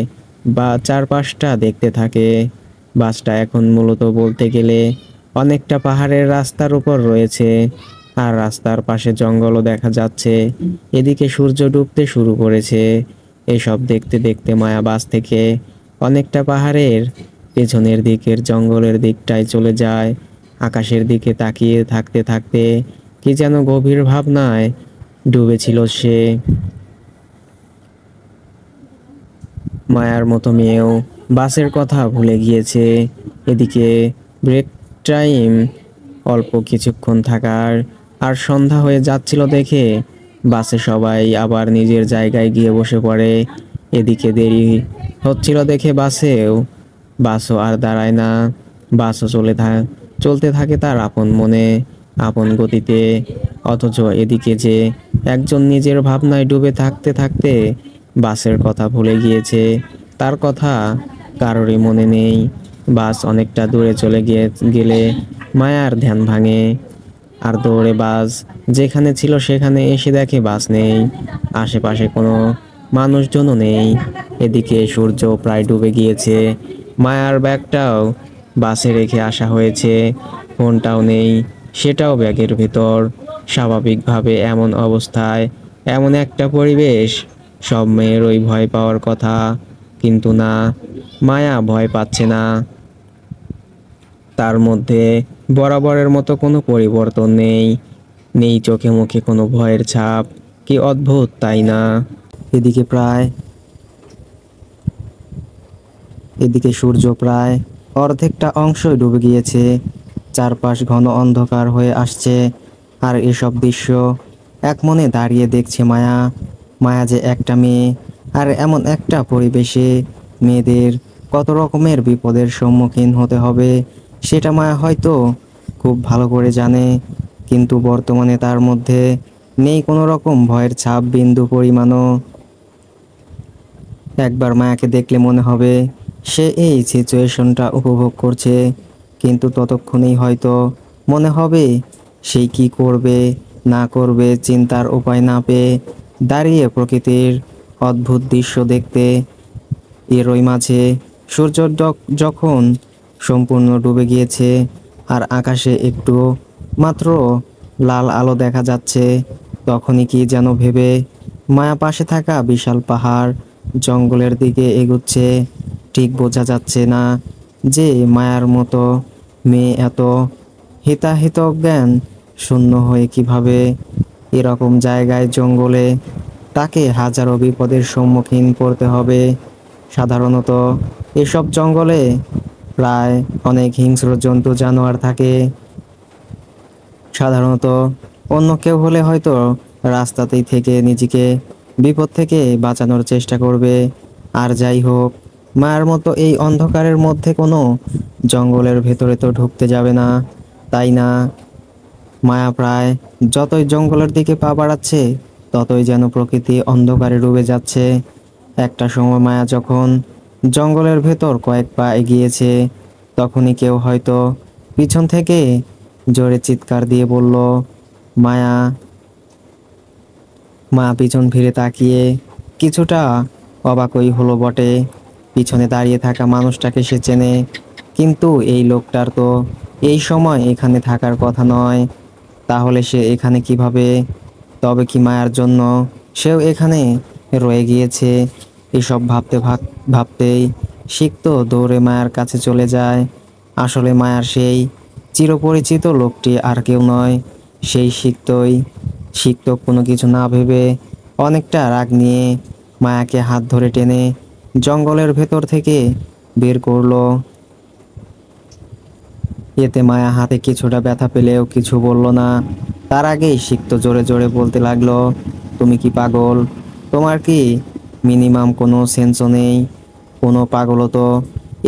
বা চারপাশটা দেখতে থাকে। বাসটা এখন মূলত বলতে গেলে অনেকটা পাহাড়ের রাস্তার উপর রয়েছে, আর রাস্তার পাশে জঙ্গলও দেখা যাচ্ছে। এদিকে সূর্য ডুবতে শুরু করেছে। এসব দেখতে দেখতে মায়া বাস থেকে অনেকটা পাহাড়ের পেছনের দিকের জঙ্গলের দিকটায় চলে যায়। আকাশের দিকে তাকিয়ে থাকতে থাকতে কি যেন গভীর ভাবনায় ডুবেছিল সে। মায়ার মতো মেয়েও বাসের কথা ভুলে গিয়েছে। এদিকে ব্রেক টাইম অল্প কিছুক্ষণ থাকার আর সন্ধ্যা হয়ে যাচ্ছিল দেখে বাসে সবাই আবার নিজের জায়গায় গিয়ে বসে পড়ে। এদিকে দেরি হচ্ছিল দেখে বাসও আর দাঁড়ায় না। বাসও চলতে থাকে তার আপন মনে, আপন গতিতে। অথচ এদিকে যে একজন নিজের ভাবনায় ডুবে থাকতে থাকতে বাসের কথা ভুলে গিয়েছে, তার কথা কারোরই মনে নেই। বাস অনেকটা দূরে চলে গেলে মায়ার ধ্যান ভাঙে আর দৌড়ে বাস যেখানে ছিল সেখানে এসে দেখে বাস নেই, আশেপাশে কোনো মানুষজনও নেই। এদিকে সূর্য প্রায় ডুবে গিয়েছে। মায়ার ব্যাগটাও বাসে রেখে আসা হয়েছে, ফোনটাও নেই, সেটাও ব্যাগের ভেতর। স্বাভাবিকভাবে এমন অবস্থায় এমন একটা পরিবেশ সব মেয়েরই ভয় পাওয়ার কথা, কিন্তু না, মায়া ভয় পাচ্ছে না। তার মধ্যে বরাবরের মতো কোনো পরিবর্তন নেই, নেই চোখে মুখে কোনো ভয়ের ছাপ। কি অদ্ভুত, তাই না? এদিকে প্রায় এদিকে সূর্য প্রায় অর্ধেকটা অংশই ডুবে গিয়েছে। চারপাশ ঘন অন্ধকার হয়ে আসছে। আর এসব দৃশ্য এক মনে দাঁড়িয়ে দেখছে মায়া। মায়া যে একটা মেয়ে, আর এমন একটা পরিবেশে মেয়েদের কত রকমের বিপদের সম্মুখীন হতে হবে সেটা মায়া হয়তো খুব ভালো করে জানে। কিন্তু বর্তমানে তার মধ্যে নেই কোনো রকম ভয়ের ছাপ বিন্দু পরিমাণও। একবার মায়াকে দেখলে মনে হবে সে এই সিচুয়েশনটা উপভোগ করছে, কিন্তু ততক্ষণেই হয়তো মনে হবে সেই কি করবে না করবে চিন্তার উপায় না পেয়ে দাঁড়িয়ে প্রকৃতির অদ্ভুত দৃশ্য দেখতে। এরই মাঝে সূর্য যখন সম্পূর্ণ ডুবে গিয়েছে আর আকাশে একটু মাত্র লাল আলো দেখা যাচ্ছে, তখনই কি যেন ভেবে মায়া পাশে থাকা বিশাল পাহাড় জঙ্গলের দিকে এগুচ্ছে। ঠিক বোঝা যাচ্ছে না যে মায়ার মতো মেয়ে এত হিতাহিত জ্ঞান শূন্য হয়ে কিভাবে এরকম জায়গায় জঙ্গলে তাকে হাজারো বিপদের সম্মুখীন করতে হবে। সাধারণত এসব জঙ্গলে প্রায় অনেক হিংস্র জন্তু জানোয়ার থাকে। সাধারণত অন্য কেউ হলে হয়তো রাস্তাতেই থেকে নিজেকে বিপদ থেকে বাঁচানোর চেষ্টা করবে। আর যাই হোক, মায়ের মতো এই অন্ধকারের মধ্যে কোনো জঙ্গলের ভেতরে তো ঢুকতে যাবে না, তাই না? মায়া প্রায় যতই জঙ্গলের দিকে পা বাড়াচ্ছে ততই যেন প্রকৃতি অন্ধকারে ডুবে যাচ্ছে। একটা সময় মায়া যখন জঙ্গলের ভেতর কয়েক পা এগিয়েছে, তখনই কেউ হয়তো পিছন থেকে জোরে চিৎকার দিয়ে বলল, মায়া। মা পিছন ফিরে তাকিয়ে কিছুটা অবাকই হলো বটে। পিছনে দাঁড়িয়ে থাকা মানুষটাকে সে চেনে, কিন্তু এই লোকটার তো এই সময় এখানে থাকার কথা নয়। তাহলে সে এখানে কিভাবে? তবে কি মায়ার জন্য সেও এখানে রয়ে গিয়েছে? এসব ভাবতেই সিক্ত দৌড়ে মায়ার কাছে চলে যায়। আসলে মায়ার সেই চিরপরিচিত লোকটি আর কেউ নয়, সেই সিক্তই। সিক্ত কোনো কিছু না ভেবে অনেকটা রাগ নিয়ে মায়াকে হাত ধরে টেনে জঙ্গলের ভেতর থেকে বের করলো। এতে মায়া হাতে কিছুটা ব্যথা পেলেও কিছু বলল না। তার আগেই সিক্ত জোরে জোরে বলতে লাগলো, তুমি কি পাগল? তোমার কি মিনিমাম কোনো সেন্সও নেই? কোনো পাগলও তো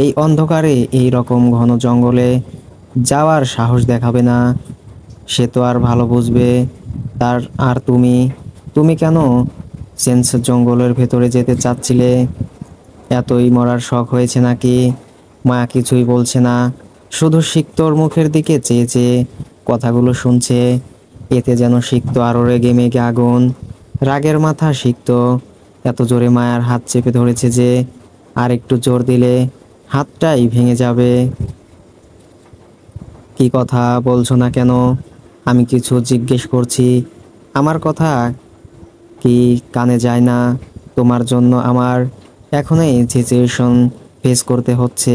এই অন্ধকারে এই রকম ঘন জঙ্গলে যাওয়ার সাহস দেখাবে না। সে তো আর ভালো বুঝবে। তার আর তুমি তুমি কেন সেন্স জঙ্গলের ভেতরে যেতে চাচ্ছিলে? এতই মরার শখ হয়েছে নাকি? মায়া কিছুই বলছে না, শুধু সিক্তর মুখের দিকে চেয়ে চেয়ে কথাগুলো শুনছে। এতে যেন সিক্ত আরো রেগে মেগে আগুন। রাগের মাথা সিক্ত এত জোরে মায়ার হাত চেপে ধরেছে যে আর একটু জোর দিলে হাতটাই ভেঙে যাবে। কি কথা বলছো না কেন? আমি কিছু জিজ্ঞেস করছি। আমার কথা কি কানে যায় না? তোমার জন্য আমার এখন এই সিচুয়েশন ফেস করতে হচ্ছে।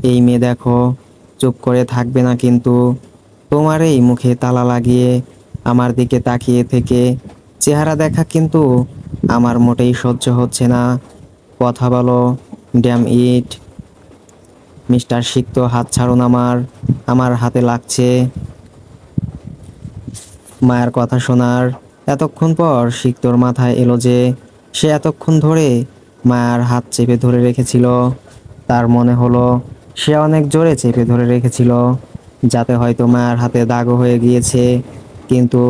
এই মেয়ে দেখো, চুপ করে থাকবে না কিন্তু। তোমার এই মুখে তালা লাগিয়ে আমার দিকে তাকিয়ে থেকে চেহারা দেখা কিন্তু আমার মোটেই সহ্য হচ্ছে না। কথা বলো, ড্যাম ইট। মিস্টার সিক্ত হাত ছাড়ুন আমার, আমার হাতে লাগছে। মায়ের কথা শোনার এতক্ষণ পর সিক্তর মাথায় এলো যে সে এতক্ষণ ধরে মায়ের হাত চেপে ধরে রেখেছিল। তার মনে হলো সে অনেক জোরে চেপে ধরে রেখেছিল, যাতে হয়তো মায়ের হাতে দাগও হয়ে গিয়েছে। কিন্তু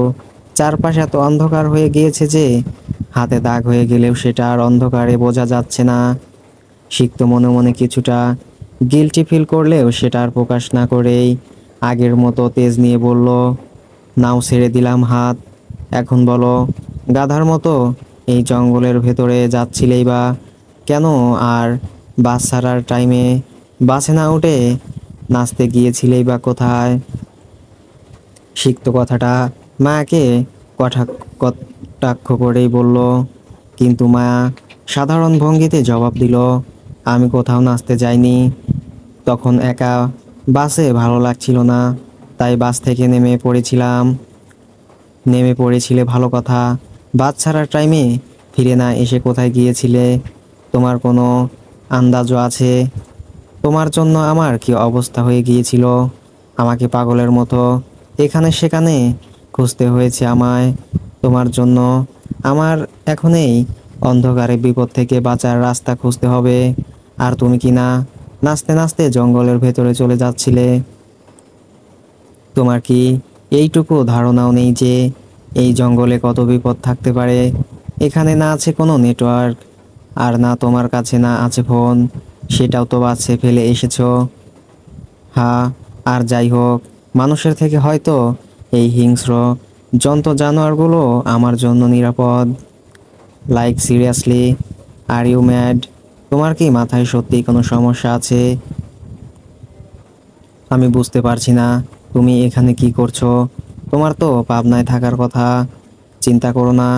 চারপাশে এত অন্ধকার হয়ে গিয়েছে যে হাতে দাগ হয়ে গেলেও সেটা আর অন্ধকারে বোঝা যাচ্ছে না। সিক্ত মনে মনে কিছুটা গিল্টি ফিল করলেও সেটা আর প্রকাশ না করেই আগের মতো তেজ নিয়ে বলল, নাও ছেড়ে দিলাম হাত। এখন বলো, গাধার মতো এই জঙ্গলের ভেতরে যাচ্ছিলেই বা কেন? আর বাস ছাড়ার টাইমে বাসে না উঠে নাচতে গিয়েছিলেই বা কোথায়? সিক্ত কথাটা মায়াকে কটাক্ষ করেই বলল, কিন্তু মায়া সাধারণ ভঙ্গিতে জবাব দিল, আমি কোথাও নাচতে যাইনি। তখন একা বাসে ভালো লাগছিল না, তাই বাস থেকে নেমে পড়েছিলে ভালো কথা। বাস ছাড়ার টাইমে ফিরে না এসে কোথায় গিয়েছিলে? তোমার কোনো আন্দাজও আছে? তোমার জন্য আমার কি অবস্থা হয়ে গিয়েছিল? আমাকে পাগলের মতো এখানে সেখানে খুঁজতে হয়েছে আমায় তোমার জন্য। আমার এখন এই অন্ধকারে বিপদ থেকে বাঁচার রাস্তা খুঁজতে হবে। আর তুমি কি না নাচতে নাচতে জঙ্গলের ভেতরে চলে যাচ্ছিলে? তোমার কি এইটুকু ধারণাও নেই যে এই জঙ্গলে কত বিপদ থাকতে পারে? এখানে না আছে কোনো নেটওয়ার্ক, আর না তোমার কাছে না আছে ফোন, সেটাও তো বাসে ফেলে এসেছো। হ্যাঁ, আর যাই হোক, মানুষের থেকে হয়তো এই হিংস্র জন্তু জানোয়ারগুলো আমার জন্য নিরাপদ। Like seriously, are you mad? তোমার কি মাথায় সত্যিই কোনো সমস্যা আছে? আমি বুঝতে পারছি না তুমি এখানে কি করছো। তোমার তো পাবনায় থাকার কথা। চিন্তা করো না,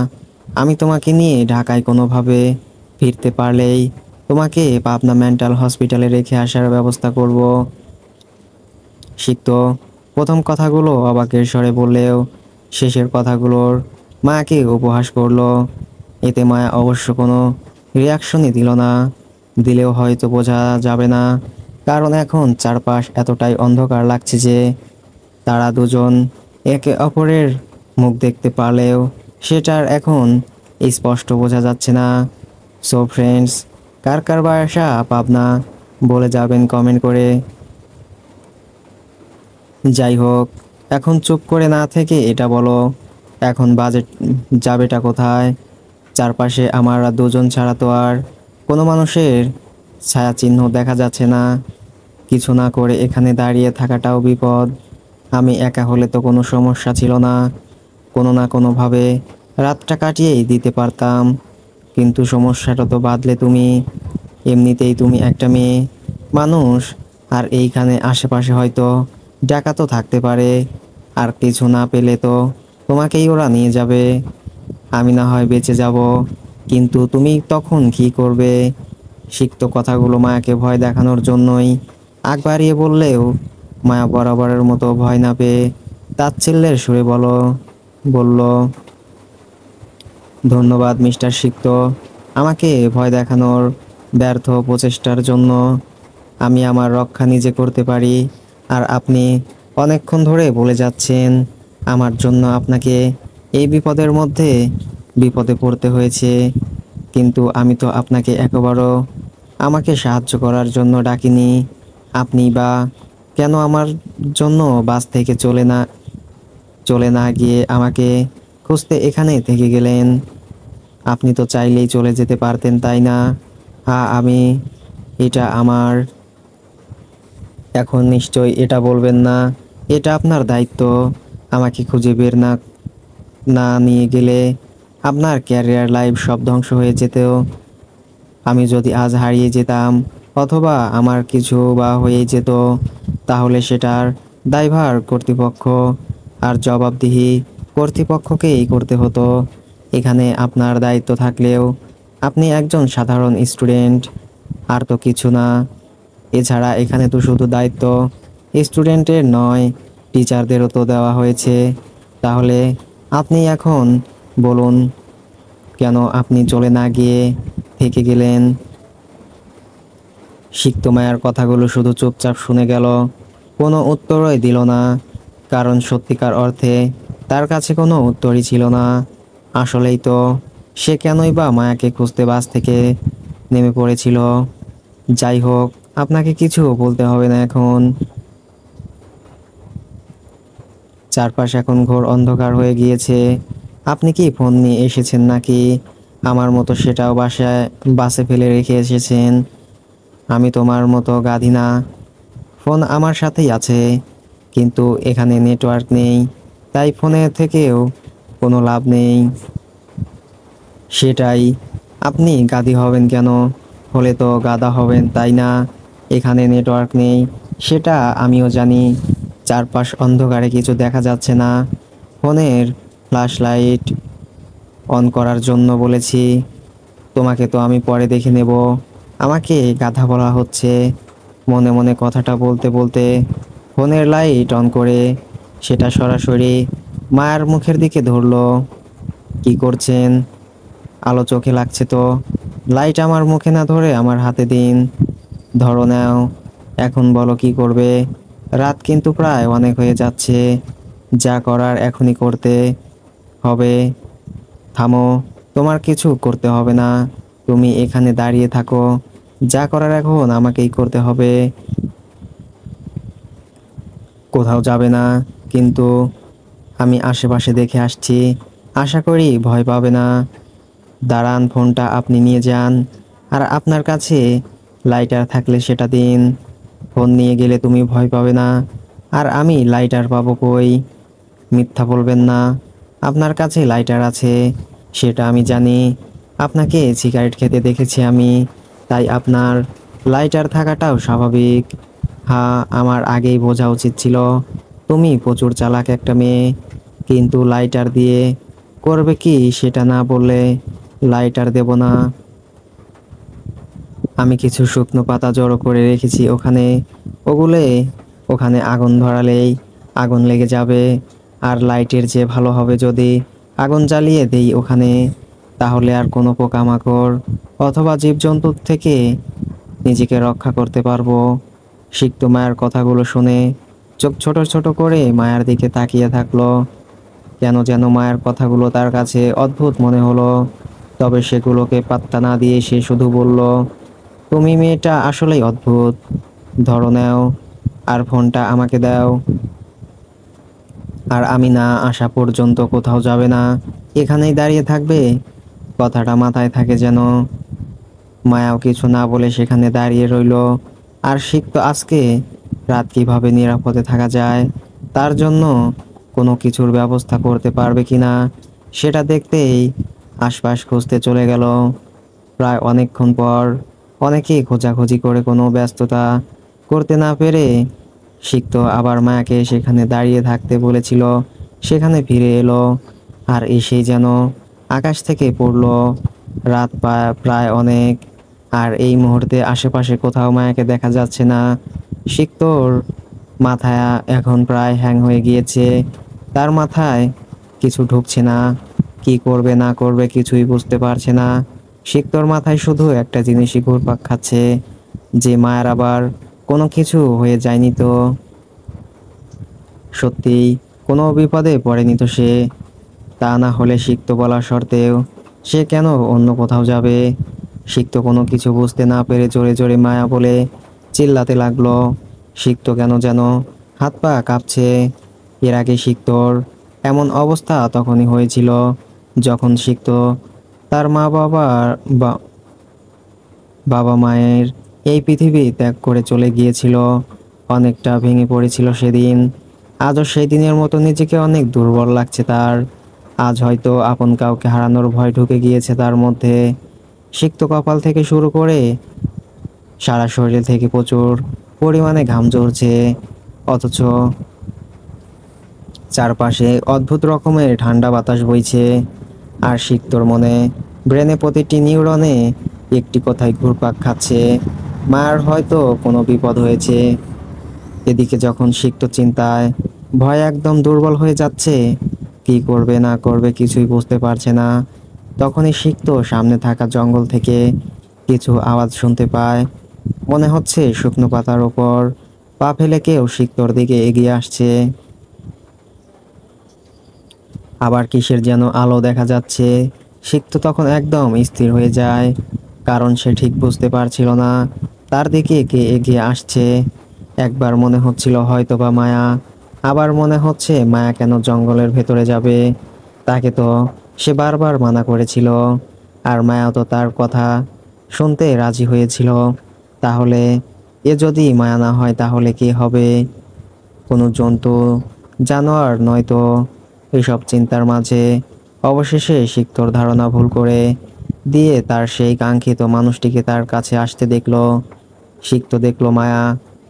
আমি তোমাকে নিয়ে ঢাকায় কোনোভাবে ফিরতে পারলেই তোমাকে পাবনা মেন্টাল হসপিটালে রেখে আসার ব্যবস্থা করব। সিক্ত প্রথম কথাগুলো অবাকের স্বরে বললেও শেষের কথাগুলোর মায়াকে উপহাস করলো। এতে মায়া অবশ্য কোনো রিয়াকশনই দিল না। দিলেও হয়তো বোঝা যাবে না, কারণ এখন চারপাশ এতটাই অন্ধকার লাগছে যে তারা দুজন একে অপরের মুখ দেখতে পারলেও সেটার এখন স্পষ্ট বোঝা যাচ্ছে না। সো ফ্রেন্ডস, কার কার বাসা পাবনা বলে যাবেন কমেন্ট করে। যাই হোক, এখন চুপ করে না থেকে এটা বলো, এখন বাজেট যাবেটা কোথায়? চারপাশে আমার আর দুজন ছাড়া তো আর কোনো মানুষের ছায়া চিহ্ন দেখা যাচ্ছে না। কিছু না করে এখানে দাঁড়িয়ে থাকাটাও বিপদ। আমি একা হলে তো কোনো সমস্যা ছিল না, কোনো না কোনোভাবে রাতটা কাটিয়েই দিতে পারতাম। কিন্তু সমস্যাটা তো বাদলে তুমি। এমনিতেই তুমি একটা মেয়ে মানুষ, আর এইখানে আশেপাশে হয়তো ডাকাতও থাকতে পারে। আর কিছু না পেলে তো তোমাকেই ওরা নিয়ে যাবে। আমি না হয় বেঁচে যাব, কিন্তু তুমি তখন কি করবে? সিক্ত কথাগুলো মায়াকে ভয় দেখানোর জন্যই আগ বাড়িয়ে বললেও মায়া বরাবরের মতো ভয় না পেয়ে তাচ্ছিল্যের সুরে বলল, ধন্যবাদ মিস্টার সিক্ত, আমাকে ভয় দেখানোর ব্যর্থ প্রচেষ্টার জন্য। আমি আমার রক্ষা নিজে করতে পারি, আর আপনি অনেকক্ষণ ধরে বলে যাচ্ছেন আমার জন্য আপনাকে এই বিপদের মধ্যে বিপদে পড়তে হয়েছে, কিন্তু আমি তো আপনাকে একবারও আমাকে সাহায্য করার জন্য ডাকিনি। আপনি বা কেন আমার জন্য বাস থেকে চলে না গিয়ে আমাকে খুঁজতে এখানে থেকে গেলেন? আপনি তো চাইলেই চলে যেতে পারতেন, তাই না? হ্যাঁ, এটা আমার। এখন নিশ্চয়ই এটা বলবেন না এটা আপনার দায়িত্ব। আমাকে খুঁজে বের না না নিয়ে গেলে আপনার ক্যারিয়ার লাইফ সব ধ্বংস হয়ে যেত। আমি যদি আজ হারিয়ে যেতাম অথবা আমার কিছু বা হয়ে যেত, তাহলে সেটার দায়ভার কর্তৃপক্ষ আর জবাবদিহি কর্তৃপক্ষকেই করতে হতো। এখানে আপনার দায়িত্ব থাকলেও আপনি একজন সাধারণ স্টুডেন্ট, আর তো কিছু না। এছাড়া এখানে তো শুধু দায়িত্ব স্টুডেন্টের নয়, টিচারদেরও তো দেওয়া হয়েছে। তাহলে আপনি এখন বলুন, কেন আপনি চলে না গিয়ে থেকে গেলেন? সিক্ত মায়ার কথাগুলো শুধু চুপচাপ শুনে গেল, কোনো উত্তরই দিল না। কারণ সত্যিকার অর্থে তার কাছে কোনো উত্তরই ছিল না। আসলেই তো সে কেনই বা মায়াকে খুঁজতে বাস থেকে নেমে পড়েছিল। যাই হোক, আপনাকে কিছু বলতে হবে না এখন। চারপাশ এখন ঘোর অন্ধকার হয়ে গিয়েছে। আপনি কি ফোন নিয়ে এসেছেন নাকি আমার মতো সেটাও বাসে ফেলে রেখে এসেছেন? আমি তোমার মতো গাধি না। ফোন আমার সাথেই আছে, কিন্তু এখানে নেটওয়ার্ক নেই, তাই ফোনে থেকেও কোনো লাভ নেই। সেটাই, আপনি গাধি হবেন কেন? হলে তো গাধা হবেন, তাই না? এখানে নেটওয়ার্ক নেই সেটা আমিও জানি। চারপাশ অন্ধকারে কিছু দেখা যাচ্ছে না। ফোনের ফ্ল্যাশ লাইট অন করার জন্য বলেছি। তোমাকে তো আমি পরে দেখে নেব। আমাকে গাধা বলা হচ্ছে। মনে মনে কথাটা বলতে বলতে ফোনের লাইট অন করে সেটা সরাসরি মায়ের মুখের দিকে ধরলো। কি করছেন? আলো চোখে লাগছে তো। লাইট আমার মুখে না ধরে আমার হাতে দিন। ধরো নাও। এখন বলো কি করবে? রাত কিন্তু প্রায় অনেক হয়ে যাচ্ছে। যা করার এখনই করতে হবে। থামো, তোমার কিছু করতে হবে না। তুমি এখানে দাঁড়িয়ে থাকো। যা করার এখন আমাকেই করতে হবে। কোথাও যাবে না, কিন্তু আমি আশেপাশে দেখে আসছি। আশা করি ভয় পাবে না। দাঁড়ান, ফোনটা আপনি নিয়ে যান। আর আপনার কাছে লাইটার থাকলে সেটা দিন। ফোন নিয়ে গেলে তুমি ভয় পাবে না, আর আমি লাইটার পাবো কই? মিথ্যা বলবেন না। আপনার কাছে লাইটার আছে সেটা আমি জানি। আপনাকে সিগারেট খেতে দেখেছি আমি, তাই আপনার লাইটার থাকাটাও স্বাভাবিক। হ্যাঁ, আমার আগেই বোঝা উচিত ছিল তুমি প্রচুর চালাক একটা মেয়ে। কিন্তু লাইটার দিয়ে করবে কি সেটা না বললে লাইটার দেব না। আমি কিছু শুকনো পাতা জড়ো করে রেখেছি ওখানে। ওগুলো ওখানে আগুন ধরালেই আগুন লেগে যাবে। আর লাইটের যে ভালো হবে যদি আগুন জ্বালিয়ে দেই ওখানে, তাহলে আর কোনো পোকামাকড় অথবা জীবজন্তুর থেকে নিজেকে রক্ষা করতে পারবো। সিক্ত মায়ের কথাগুলো শুনে চোখ ছোট ছোট করে মায়ের দিকে তাকিয়ে থাকলো। কেন যেন মায়ের কথাগুলো তার কাছে অদ্ভুত মনে হলো। তবে সেগুলোকে পাত্তা না দিয়ে সে শুধু বলল, তুমি মেয়েটা আসলেই অদ্ভুত। ধরো নাও, আর ফোনটা আমাকে দাও। আর আমি না আসা পর্যন্ত কোথাও যাবে না, এখানেই দাঁড়িয়ে থাকবে। কথাটা মাথায় থাকে যেন। মায়াও কিছু না বলে সেখানে দাঁড়িয়ে রইল। আর শিখতো আজকে রাত কিভাবে নিরাপদে থাকা যায় তার জন্য কোনো কিছুর ব্যবস্থা করতে পারবে কিনা সেটা দেখতেই আশপাশ খুঁজতে চলে গেল। প্রায় অনেকক্ষণ পর অনেকেই খোঁজাখুঁজি করে কোনো ব্যস্ততা করতে না পেরে শিখতো আবার মায়াকে সেখানে দাঁড়িয়ে থাকতে বলেছিল সেখানে ফিরে এলো। আর এসেই যেন আকাশ থেকে পড়লো। রাত প্রায় অনেক, আর এই মুহূর্তে আশেপাশে কোথাও মায়াকে দেখা যাচ্ছে না। সিক্তোর মাথা এখন প্রায় হ্যাং হয়ে গিয়েছে। তার মাথায় কিছু ঢুকছে না। কি করবে না করবে কিছুই বুঝতে পারছে না। সিক্তোর মাথায় শুধু একটা জিনিসই ঘুরপাক খাচ্ছে, যে মায়ের আবার কোনো কিছু হয়ে যায়নি তো। সত্যিই কোনো বিপদে পড়েনি তো সে? তা না হলে সিক্ত বলা সত্ত্বেও সে কেন অন্য কোথাও যাবে? সিক্ত কোনো কিছু বুঝতে না পেরে জোরে জোরে মায়া বলে চিল্লাতে লাগলো। সিক্ত কেন যেন হাত পা কাঁপছে। এর আগে সিক্তর এমন অবস্থা তখনই হয়েছিল যখন সিক্ত তার বা বাবা মায়ের এই পৃথিবী ত্যাগ করে চলে গিয়েছিল। অনেকটা ভেঙে পড়েছিল সেদিন। আজও সেই দিনের মতো নিজেকে অনেক দুর্বল লাগছে তার। আজ হয়তো আপন কাউকে হারানোর ভয় ঢুকে গিয়েছে তার মধ্যে। সিক্ত কপাল থেকে শুরু করে সারা শরীর থেকে প্রচুর পরিমাণে ঘাম ঝরছে, অথচ চারপাশে অদ্ভুত রকমের ঠান্ডা বাতাস বইছে। আর সিক্তর মনে, ব্রেনে প্রতিটি নিউরনে একটি কথাই ঘুরপাক খাচ্ছে, মার হয়তো কোনো বিপদ হয়েছে। এদিকে যখন সিক্ত চিন্তায় ভয় একদম দুর্বল হয়ে যাচ্ছে, কি করবে না করবে কিছুই বুঝতে পারছে না, তখনই সিক্ত সামনে থাকা জঙ্গল থেকে কিছু আওয়াজ শুনতে পায়। মনে হচ্ছে শুকনো পাতার ওপর পা ফেলে কেউ সিক্তর দিকে এগিয়ে আসছে। আবার কিসের যেন আলো দেখা যাচ্ছে। সিক্ত তখন একদম স্থির হয়ে যায়, কারণ সে ঠিক বুঝতে পারছিল না তার দিকে কে এগিয়ে আসছে। একবার মনে হচ্ছিল হয়তোবা মায়া, আবার মনে হচ্ছে মায়া কেন জঙ্গলের ভেতরে যাবে? তাকে তো সে বারবার মানা করেছিল, আর মায়া তো তার কথা শুনতে রাজি হয়েছিল। তাহলে এ যদি মায়া না হয় তাহলে কি হবে? কোনো জন্তু, জানোয়ার নয়তো? এসব চিন্তার মাঝে অবশেষে সিক্তর ধারণা ভুল করে দিয়ে তার সেই কাঙ্ক্ষিত মানুষটিকে তার কাছে আসতে দেখলো। সিক্ত দেখলো মায়া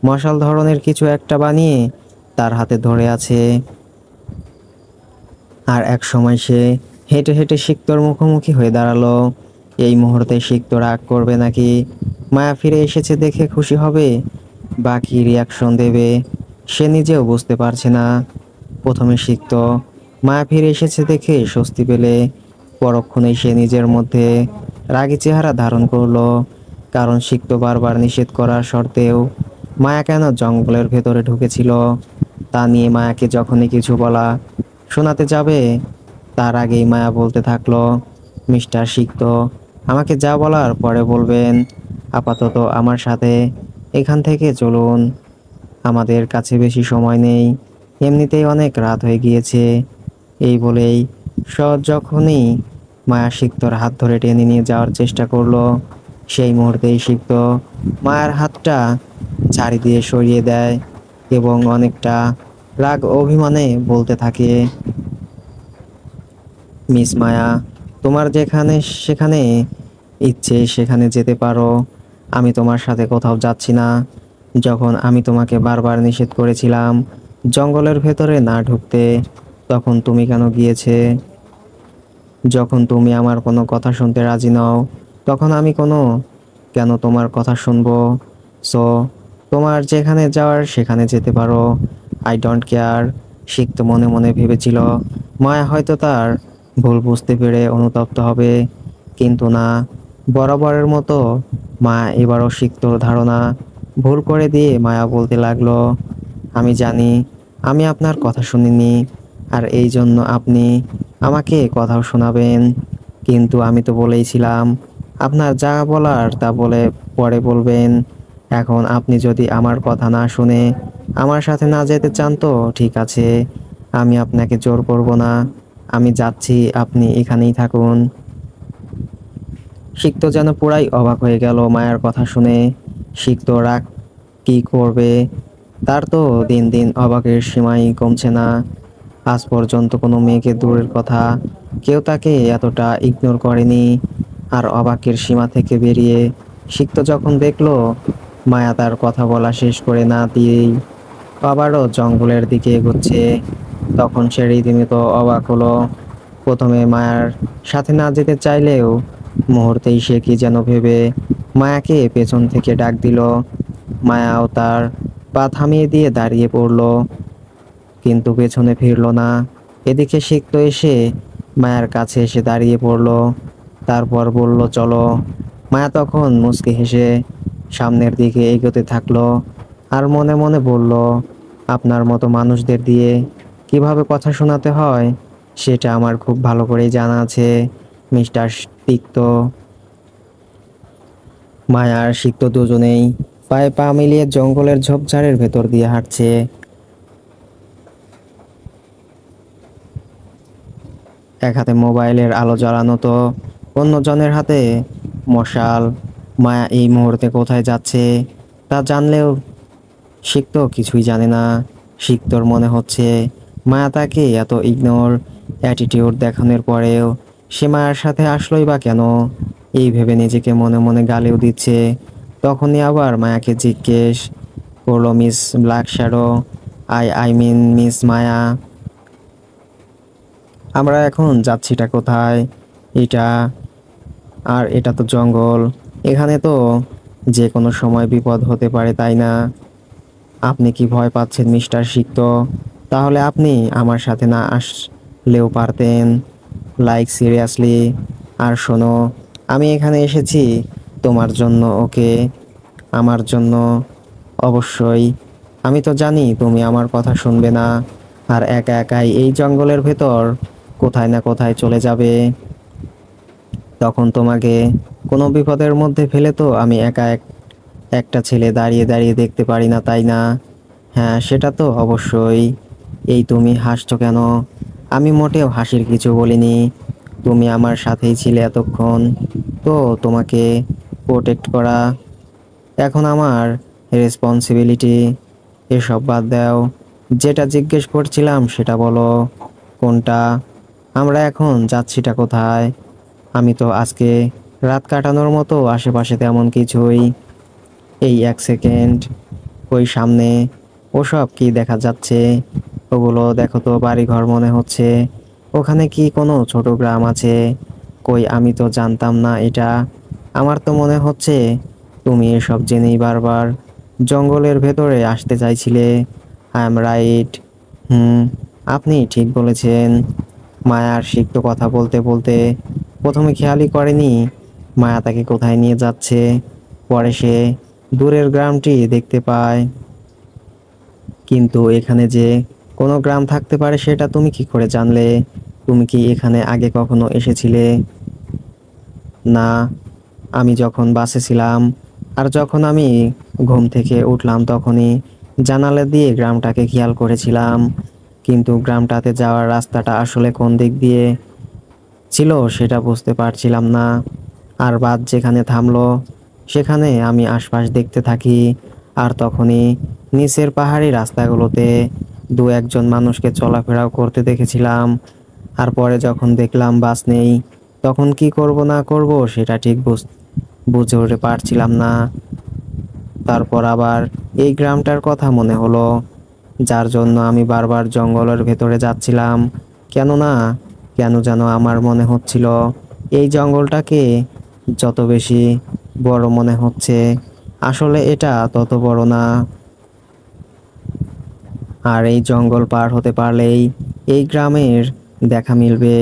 মশাল ধরনের কিছু একটা বানিয়ে তার হাতে ধরে আছে। আর এক সময় সে হেঁটে হেঁটে সিক্তর মুখোমুখি হয়ে দাঁড়ালো। এই মুহূর্তে সিক্ত রাগ করবে নাকি মায়া ফিরে এসেছে দেখে খুশি হবে, বা কি রিয়াকশন দেবে সে নিজেও বুঝতে পারছে না। প্রথমে সিক্ত মায়া ফিরে এসেছে দেখে স্বস্তি পেলে, পরক্ষণেই সে নিজের মধ্যে রাগী চেহারা ধারণ করলো। কারণ সিক্ত বারবার নিষেধ করার সত্ত্বেও মায়া কেন জঙ্গলের ভেতরে ঢুকেছিল তা নিয়ে মায়াকে যখনই কিছু বলা শোনাতে যাবে, তার আগেই মায়া বলতে থাকলো, মিস্টার সিক্ত, আমাকে যা বলার পরে বলবেন। আপাতত আমার সাথে এখান থেকে চলুন, আমাদের কাছে বেশি সময় নেই, এমনিতেই অনেক রাত হয়ে গিয়েছে। এই বলেই যখনই মায়া সিক্তর হাত ধরে টেনে নিয়ে যাওয়ার চেষ্টা করলো, সেই মুহূর্তেই সিক্ত মায়ার হাতটা ছাড়ি দিয়ে সরিয়ে দেয় এবং অনেকটা রাগ অভিমানে বলতে থাকে, মিস মায়া, তোমার যেখানে সেখানে ইচ্ছে সেখানে যেতে পারো। আমি তোমার সাথে কোথাও যাচ্ছি না। যখন আমি তোমাকে বারবার নিষেধ করেছিলাম জঙ্গলের ভেতরে না ঢুকতে, তখন তুমি কেন গিয়েছে? যখন তুমি আমার কোনো কথা শুনতে রাজি নও, তখন আমি কেন তোমার কথা শুনবো? সো তোমার যেখানে যাওয়ার সেখানে যেতে পারো, আই ডোন্ট কেয়ার। সিক্ত মনে মনে ভেবেছিল মায়া হয়তো তার ভুল বুঝতে পেরে অনুতপ্ত হবে, কিন্তু না, বরাবরের মতো মায়া এবারও সিক্তর ধারণা ভুল করে দিয়ে মায়া বলতে লাগলো, আমি জানি আমি আপনার কথা শুনিনি, আর এই জন্য আপনি আমাকে কথাও শোনাবেন, কিন্তু আমি তো বলেইছিলাম আপনার যা বলার তা বলে পরে বলবেন। এখন আপনি যদি আমার কথা না শুনে আমার সাথে না যেতে চান তো ঠিক আছে, আমি আপনাকে জোর করব না, আমি যাচ্ছি, আপনি এখানেই থাকুন। সিক্ত যেন পুরাই অবাক হয়ে গেল মায়ের কথা শুনে। সিক্ত রাগ কি করবে, তার তো দিন দিন অবাকের সীমাই কমছে না। আজ পর্যন্ত কোনো মেয়েকে দূরের কথা, কেউ তাকে এতটা ইগনোর করেনি। আর অবাকের সীমা থেকে বেরিয়ে সিক্ত যখন দেখলো মায়া তার কথা বলা শেষ করে না দিয়েই আবারও জঙ্গলের দিকে এগোচ্ছে, তখন সে রীতিমতো অবাক হলো। প্রথমে মায়ার সাথে না যেতে চাইলেও মুহূর্তেই সে কি যেন ভেবে মায়াকে পেছন থেকে ডাক দিল। মায়াও তার পা থামিয়ে দিয়ে দাঁড়িয়ে পড়ল, কিন্তু পেছনে ফিরল না। এদিকে সিক্ত এসে মায়ার কাছে এসে দাঁড়িয়ে পড়ল, তারপর বলল, চলো। মায়া তখন মুচকি হেসে সামনের দিকে এগোতে থাকলো আর মনে মনে বলল, আপনার মতো মানুষদের দিয়ে কিভাবে কথা শোনাতে হয় সেটা আমার খুব ভালো করেই জানা আছে। মিস্টার তিক্ত, মায়া আর সিক্ত দুজনেই পায়ে পা মিলিয়ে জঙ্গলের ঝোপঝাড়ের ভেতর দিয়ে হাঁটছে। এক হাতে মোবাইলের আলো জ্বালানো তো অন্যজনের হাতে মশাল। মায়া এই মুহূর্তে কোথায় যাচ্ছে তা জানলেও সিক্ত কিছুই জানে না। সিক্তর মনে হচ্ছে মায়া তাকে এত ইগনোর অ্যাটিটিউড দেখানোর পরেও সে মায়ার সাথে আসলোই বা কেন, এই ভেবে নিজেকে মনে মনে গালিও দিচ্ছে। তখনই আবার মায়াকে জিজ্ঞেস করলো Miss Black Shadow, I mean Miss Maya, আমরা এখন যাচ্ছিটা কোথায়? এটা আর এটা তো জঙ্গল, এখানে তো যে কোনো সময় বিপদ হতে পারে, তাই না? আপনি কি ভয় পাচ্ছেন মিস্টার সিক্ত? তাহলে আপনি আমার সাথে না আসলেও পারতেন। Like seriously. আর শোনো, আমি এখানে এসেছি তোমার জন্য, ওকে? আমার জন্য অবশ্যই। আমি তো জানি তুমি আমার কথা শুনবে না আর একা একাই এই জঙ্গলের ভেতর কোথায় না কোথায় চলে যাবে। তখন তোমাকে কোনো বিপদের মধ্যে ফেলে তো আমি একা একটা ছেলে দাঁড়িয়ে দাঁড়িয়ে দেখতে পারি না, তাই না? হ্যাঁ, সেটা তো অবশ্যই। এই তুমি হাসছো কেন? আমি মোটেও হাসির কিছু বলিনি। তুমি আমার সাথেই ছিলে এতক্ষণ, তো তোমাকে প্রোটেক্ট করা এখন আমার রেসপন্সিবিলিটি। এসব বাদ দাও, যেটা জিজ্ঞেস করছিলাম সেটা বলো। কোনটা? আমরা এখন যাচ্ছিটা কোথায়? আমি তো আজকে রাত কাটানোর মতো আশেপাশে তেমন কিছুই। এই এক সেকেন্ড, ওই সামনে ওসব কি দেখা যাচ্ছে? ওগুলো দেখো তো, বাড়িঘর মনে হচ্ছে। ওখানে কি কোনো ছোট গ্রাম আছে? কই, আমি তো জানতাম না এটা। আমার তো মনে হচ্ছে তুমি এসব জেনেই বারবার জঙ্গলের ভেতরে আসতে চাইছিলে। I am right. হুম, আপনি ঠিক বলেছেন। মায়ার সিক্ত কথা বলতে বলতে প্রথমে খেয়ালই করেনি মায়া তাকে কোথায় নিয়ে যাচ্ছে। পরে সে দূরের গ্রামটি দেখতে পায়। কিন্তু এখানে যে কোনো গ্রাম থাকতে পারে সেটা তুমি কি করে জানলে? তুমি কি এখানে আগে কখনো এসেছিলে? না, আমি যখন বাসে ছিলাম আর যখন আমি ঘুম থেকে উঠলাম তখনই জানালা দিয়ে গ্রামটাকে খেয়াল করেছিলাম, কিন্তু গ্রামটাতে যাওয়ার রাস্তাটা আসলে কোন দিক দিয়ে ছিল সেটা বুঝতে পারছিলাম না। আর বাস যেখানে থামলো সেখানে আমি আশপাশ দেখতে থাকি, আর তখনই নিচের পাহাড়ি রাস্তাগুলোতে দু একজন মানুষকে চলাফেরাও করতে দেখেছিলাম। আর পরে যখন দেখলাম বাস নেই, তখন কি করব না করব সেটা ঠিক বুঝে উঠে পারছিলাম না। তারপর আবার এই গ্রামটার কথা মনে হলো, যার জন্য আমি বারবার জঙ্গলের ভেতরে যাচ্ছিলাম। কেননা কেন যেন আমার মনে হচ্ছিল এই জঙ্গলটাকে যত বেশি বড় মনে হচ্ছে, আসলে এটা তত বড় না। আর এই জঙ্গল পার হতে পারলেই এই গ্রামের দেখা মিলবে।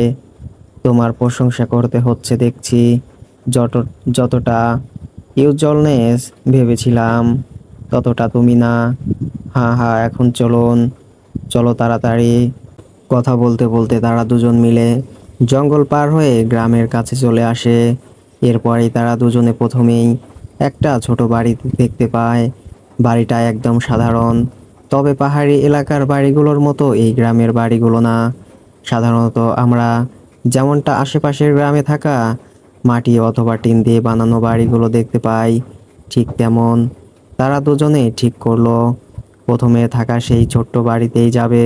তোমার প্রশংসা করতে হচ্ছে দেখছি। যত যতটা ইউজলনেস ভেবেছিলাম ততটা তুমি না। হ্যাঁ হ্যাঁ, এখন চলুন, চলো তাড়াতাড়ি। কথা বলতে বলতে তারা দুজন মিলে জঙ্গল পার হয়ে গ্রামের কাছে চলে আসে। এরপরেই তারা দুজনে প্রথমেই একটা ছোট বাড়ি দেখতে পায়। বাড়িটা একদম সাধারণ, তবে পাহাড়ি এলাকার বাড়িগুলোর মতো এই গ্রামের বাড়িগুলো না। সাধারণত আমরা যেমনটা আশেপাশের গ্রামে থাকা মাটি অথবা টিন দিয়ে বানানো বাড়িগুলো দেখতে পাই, ঠিক তেমন তারা দুজনে ঠিক করলো প্রথমে থাকা সেই ছোট্ট বাড়িতেই যাবে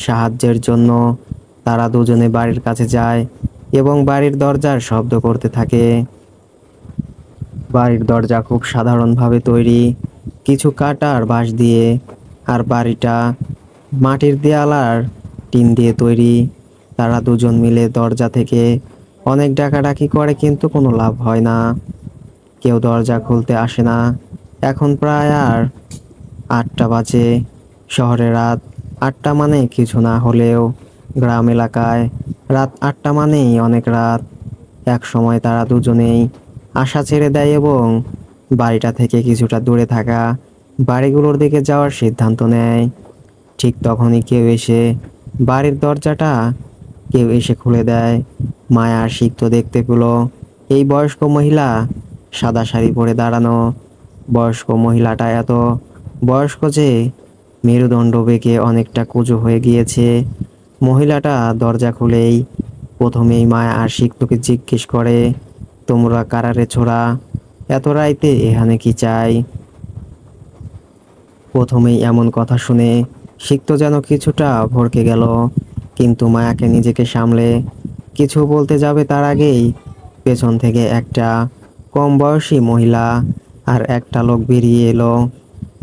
সাহায্যের জন্য। তারা দুজনে বাড়ির কাছে যায় এবং বাড়ির দরজার শব্দ করতে থাকে। বাড়ির দরজা খুব সাধারণভাবে তৈরি, কিছু কাঠ আর বাঁশ দিয়ে, আর বাড়িটা মাটির দেয়াল আর টিন দিয়ে তৈরি। তারা দুজন মিলে দরজা থেকে অনেক ডাকাডাকি করে কিন্তু কোনো লাভ হয় না, কেউ দরজা খুলতে আসে না। এখন প্রায় আর 8টা বাজে। শহরে রাত 8টা মানে কিছু না হলেও গ্রাম এলাকায় রাত 8টা মানেই অনেক রাত। এক সময় তারা দুজনেই আশা ছেড়ে দেয় এবং বাড়িটা থেকে কিছুটা দূরে থাকা বাড়িগুলোর দিকে যাওয়ার সিদ্ধান্ত নেয়। ঠিক তখনই কেউ এসে খুলে দেয়। মায়া আর সিক্ত দেখতে পেল এই বয়স্ক মহিলা সাদা শাড়ি পরে দাঁড়ানো। বয়স্ক মহিলাটা এত বয়স্ক যে মেরুদণ্ড বেঁকে অনেকটা কুঁজো হয়ে গিয়েছে। মহিলাটা দরজা খুলেই প্রথমেই মায়া আর সিক্তকে জিজ্ঞেস করে, তোমরা কারারে ছোড়া, এত রাইতে এখানে কি চাই? প্রথমেই এমন কথা শুনে সিক্ত যেন কিছুটা ভড়কে গেল, কিন্তু মায়াকে নিজেকে সামলে কিছু বলতে যাবে তার আগেই পেছন থেকে একটা কম বয়সী মহিলা আর একটা লোক বেরিয়ে এলো।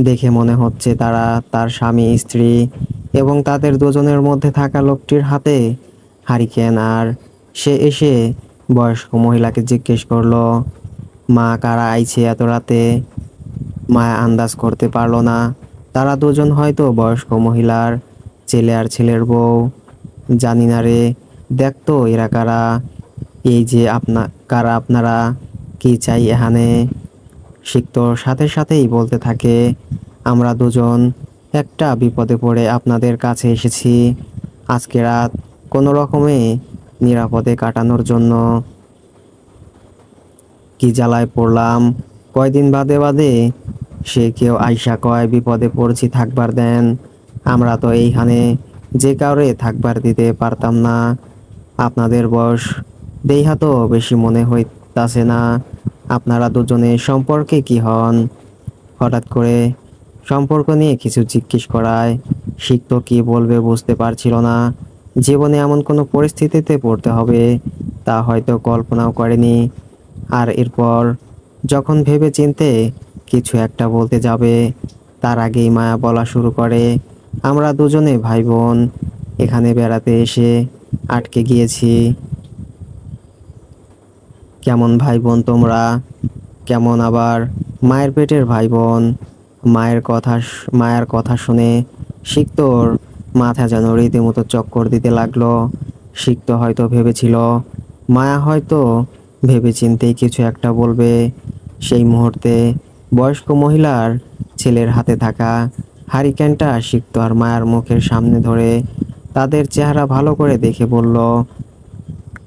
দেখে মনে হচ্ছে তারা তার স্বামী স্ত্রী, এবং তাদের দুজনের মধ্যে থাকা লোকটির হাতে হারিকেন। আর সে এসে বয়স্ক মহিলাকে জিজ্ঞেস করলো, মা, কারা আইছে এত রাতে? মায়া আন্দাজ করতে পারলো না তারা দুজন হয়তো বয়স্ক মহিলার ছেলে আর ছেলের বউ। জানি না রে, দেখতো এরা কারা? এই যে আপনারা কি চাই এখানে? সিক্তর সাথে সাথেই বলতে থাকে, আমরা দুজন একটা বিপদে পড়ে আপনাদের কাছে এসেছি আজকে রাত কোনো রকমে নিরাপদে কাটানোর জন্য। কি জ্বালায় পড়লাম, কয়দিন বাদে বাদে সে কেউ আইসা কয় বিপদে পড়ছি থাকবার দেন। আমরা তো এইখানে যে কাউরে থাকবার দিতে পারতাম না। আপনাদের বয়স দেইহা তো বেশি মনে হইতাছে না। আপনারা দুজনে সম্পর্কে কি হন? হঠাৎ করে সম্পর্ক নিয়ে কিছু জিজ্ঞেস করায় সিক্ত কি বলবে বুঝতে পারছিল না। জীবনে এমন কোনো পরিস্থিতিতে পড়তে হবে তা হয়তো কল্পনাও করেনি। আর এরপর যখন ভেবে চিন্তে কিছু একটা বলতে যাবে, তার আগেই মায়া বলা শুরু করে, আমরা দুজনে ভাই বোন, এখানে বেড়াতে এসে আটকে গিয়েছি। কেমন ভাই বোন তোমরা? কেমন আবার মায়ের পেটের ভাই বোন? মায়ের কথা শুনে সিক্তর মাথা যেন রীতিমতো চক্কর দিতে লাগলো। সিক্ত হয়তো ভেবেছিল মায়া হয়তো ভেবেচিন্তেই কিছু একটা বলবে। সেই মুহূর্তে বয়স্ক মহিলার ছেলের হাতে থাকা হারিকেনটা সিক্ত আর মায়ার মুখের সামনে ধরে তাদের চেহারা ভালো করে দেখে বলল,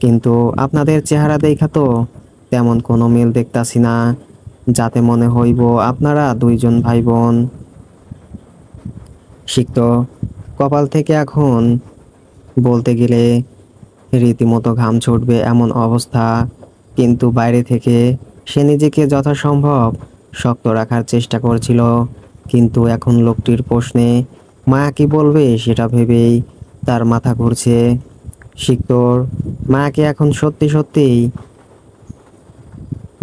কিন্তু আপনাদের চেহারা দেখা তো তেমন কোনো মিল দেখতাছি না, যাতে মনে হইব আপনারা দুইজন ভাই বোন। সিক্ত কপাল থেকে এখন বলতে গেলে রীতিমতো ঘাম ছুটবে এমন অবস্থা, কিন্তু বাইরে থেকে সে নিজেকে যথাসম্ভব শক্ত রাখার চেষ্টা করছিল। কিন্তু এখন লোকটির প্রশ্নে মায়া কি বলবে সেটা ভেবেই তার মাথা ঘুরছে। সিক্তর মায়াকে এখন সত্যি সত্যিই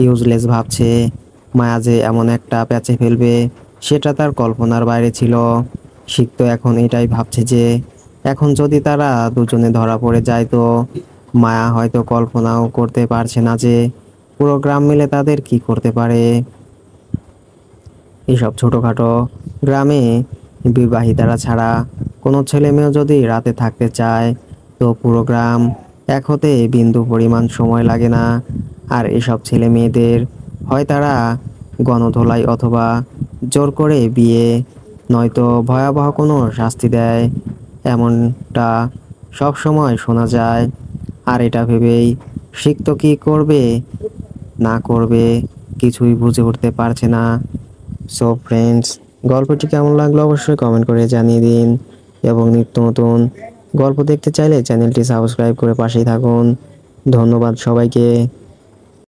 ইউজলেস ভাবছে। মায়া যে এমন একটা প্যাচে ফেলবে সেটা তার কল্পনার বাইরে ছিল। সিক্ত এখন এটাই ভাবছে যে এখন যদি তারা দুজনে ধরা পড়ে যায় তো মায়া হয়তো কল্পনাও করতে পারছে না যে পুরো গ্রাম মিলে তাদের কি করতে পারে। এসব ছোটোখাটো গ্রামে বিবাহিতারা ছাড়া কোনো ছেলে মেয়ে যদি রাতে থাকতে চায় তো পুরো গ্রাম এক হতে বিন্দু পরিমাণ সময় লাগে না। আর এসব ছেলে মেয়েদের হয় তারা গণধোলাই অথবা জোর করে বিয়ে, নয়তো ভয়াবহ কোনো শাস্তি দেয়, এমনটা সব সময় শোনা যায়। আর এটা ভেবেই সিক্ত কি করবে না করবে কিছুই বুঝে উঠতে পারছে না। সো ফ্রেন্ডস, গল্পটি কেমন লাগলো অবশ্যই কমেন্ট করে জানিয়ে দিন, এবং নিত্য নতুন গল্প দেখতে চাইলে চ্যানেলটি সাবস্ক্রাইব করে পাশেই থাকুন। ধন্যবাদ সবাইকে।